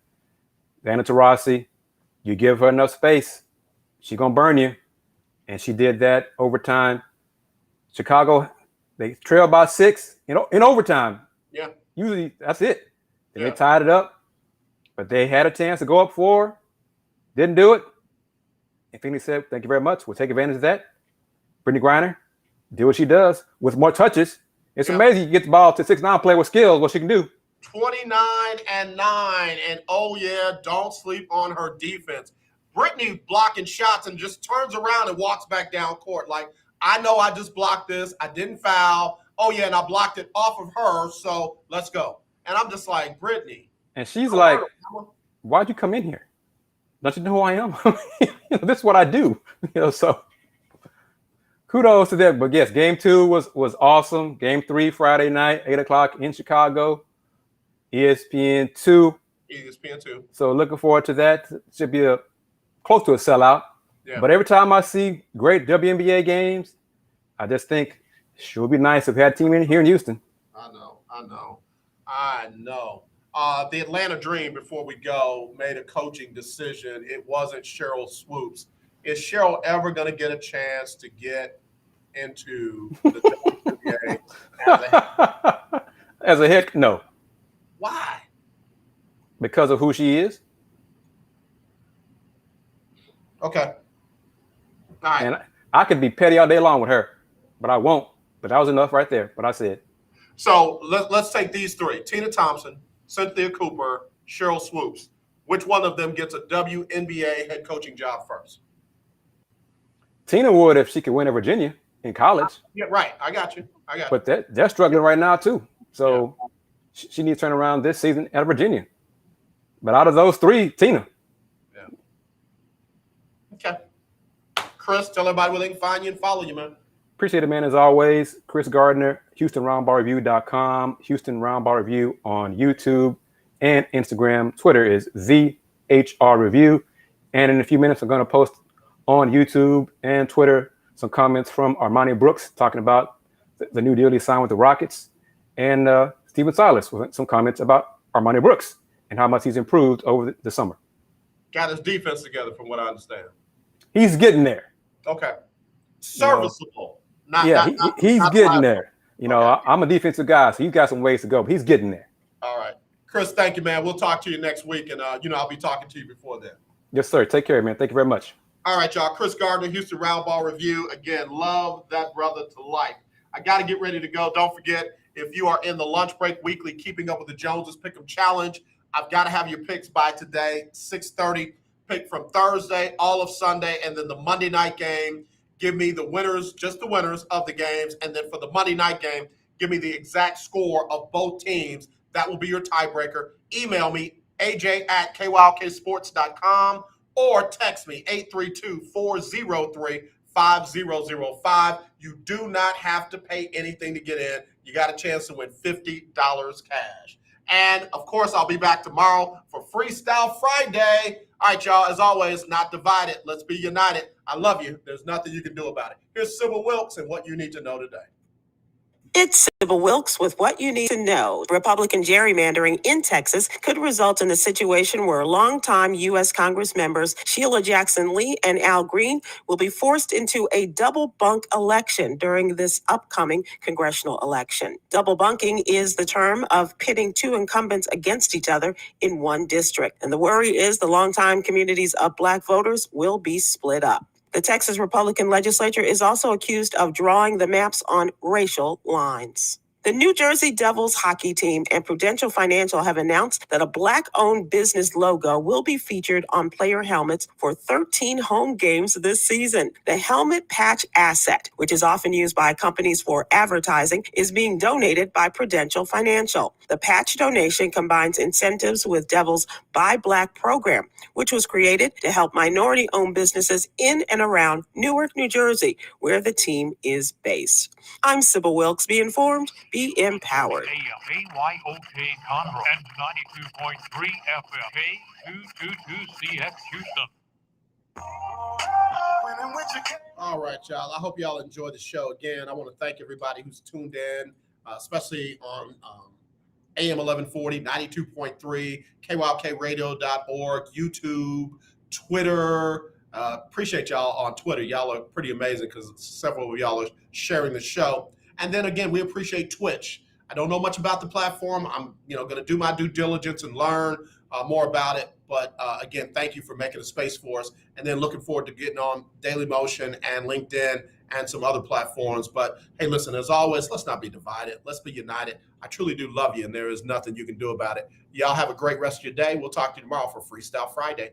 Diana Taurasi, you give her enough space, she's going to burn you. And she did that overtime. Chicago, they trailed by 6 in overtime. Yeah. Usually that's it. Then they tied it up, but they had a chance to go up 4, didn't do it. And Phoenix said, thank you very much. We'll take advantage of that. Brittany Griner did what she does with more touches. It's amazing you get the ball to 6'9" player with skills, what she can do. 29-9, and oh yeah, don't sleep on her defense. Brittany blocking shots and just turns around and walks back down court like, I know I just blocked this. I didn't foul. Oh yeah, and I blocked it off of her, so let's go. And I'm just like, Brittany. And she's like, why'd you come in here? Don't you know who I am? This is what I do. So kudos to them. But yes, game 2 was awesome. Game 3, Friday night, 8 o'clock in Chicago. ESPN2. ESPN2. So looking forward to that. Should be close to a sellout. Yeah. But every time I see great WNBA games, I just think it sure would be nice if we had a team in here in Houston. I know. The Atlanta Dream, before we go, made a coaching decision. It wasn't Cheryl Swoops. Is Cheryl ever going to get a chance to get into the WNBA? As a head, no. Why? Because of who she is. Okay. All right. And I could be petty all day long with her, but I won't. But that was enough right there. But I said. So let's take these 3. Tina Thompson, Cynthia Cooper, Cheryl Swoops. Which one of them gets a WNBA head coaching job first? Tina would if she could win at Virginia in college. Yeah, right. I got you. But they're struggling right now too. So she needs to turn around this season at Virginia. But out of those 3, Tina. Yeah. Okay. Kris, tell everybody where they can find you and follow you, man. Appreciate it, man, as always. Kris Gardner, HoustonRoundballReview.com, Houston Roundball Review on YouTube and Instagram. Twitter is VHR Review. And in a few minutes, I'm going to post on YouTube and Twitter some comments from Armani Brooks talking about the new deal he signed with the Rockets, and Stephen Silas with some comments about Armani Brooks and how much he's improved over the summer. Got his defense together, from what I understand. He's getting there. Okay. Serviceable. He's getting there. I'm a defensive guy, so he's got some ways to go, but he's getting there. All right. Kris, thank you, man. We'll talk to you next week, and, I'll be talking to you before then. Yes, sir. Take care, man. Thank you very much. All right, y'all. Kris Gardner, Houston Roundball Review. Again, love that brother to life. I got to get ready to go. Don't forget, if you are in the Lunch Break Weekly Keeping Up with the Joneses Pick'em Challenge, I've got to have your picks by today, 6:30. Pick from Thursday, all of Sunday, and then the Monday night game. Give me the winners, just the winners of the games. And then for the Monday night game, give me the exact score of both teams. That will be your tiebreaker. Email me, aj@kyoksports.com, or text me, 832-403-5005. You do not have to pay anything to get in. You got a chance to win $50 cash. And, of course, I'll be back tomorrow for Freestyle Friday. All right, y'all, as always, not divided. Let's be united. I love you. There's nothing you can do about it. Here's Sybil Wilkes and what you need to know today. It's Sybil Wilkes with what you need to know. Republican gerrymandering in Texas could result in a situation where longtime U.S. Congress members Sheila Jackson Lee and Al Green will be forced into a double bunk election during this upcoming congressional election. Double bunking is the term of pitting two incumbents against each other in one district. And the worry is the longtime communities of Black voters will be split up. The Texas Republican legislature is also accused of drawing the maps on racial lines. The New Jersey Devils hockey team and Prudential Financial have announced that a Black-owned business logo will be featured on player helmets for 13 home games this season. The helmet patch asset, which is often used by companies for advertising, is being donated by Prudential Financial. The patch donation combines incentives with Devils Buy Black program, which was created to help minority-owned businesses in and around Newark, New Jersey, where the team is based. I'm Sybil Wilkes. Be informed, be empowered. KYOK Conroe and 92.3 FM, K222CX Houston. All right, y'all. I hope y'all enjoy the show. Again, I want to thank everybody who's tuned in, especially on AM 1140, 92.3, KYOKradio.org, YouTube, Twitter. Appreciate y'all on Twitter. Y'all are pretty amazing because several of y'all are sharing the show. And then again, we appreciate Twitch. I don't know much about the platform. I'm going to do my due diligence and learn more about it. But again, thank you for making a space for us. And then looking forward to getting on Daily Motion and LinkedIn and some other platforms. But hey, listen, as always, let's not be divided. Let's be united. I truly do love you, and there is nothing you can do about it. Y'all have a great rest of your day. We'll talk to you tomorrow for Freestyle Friday.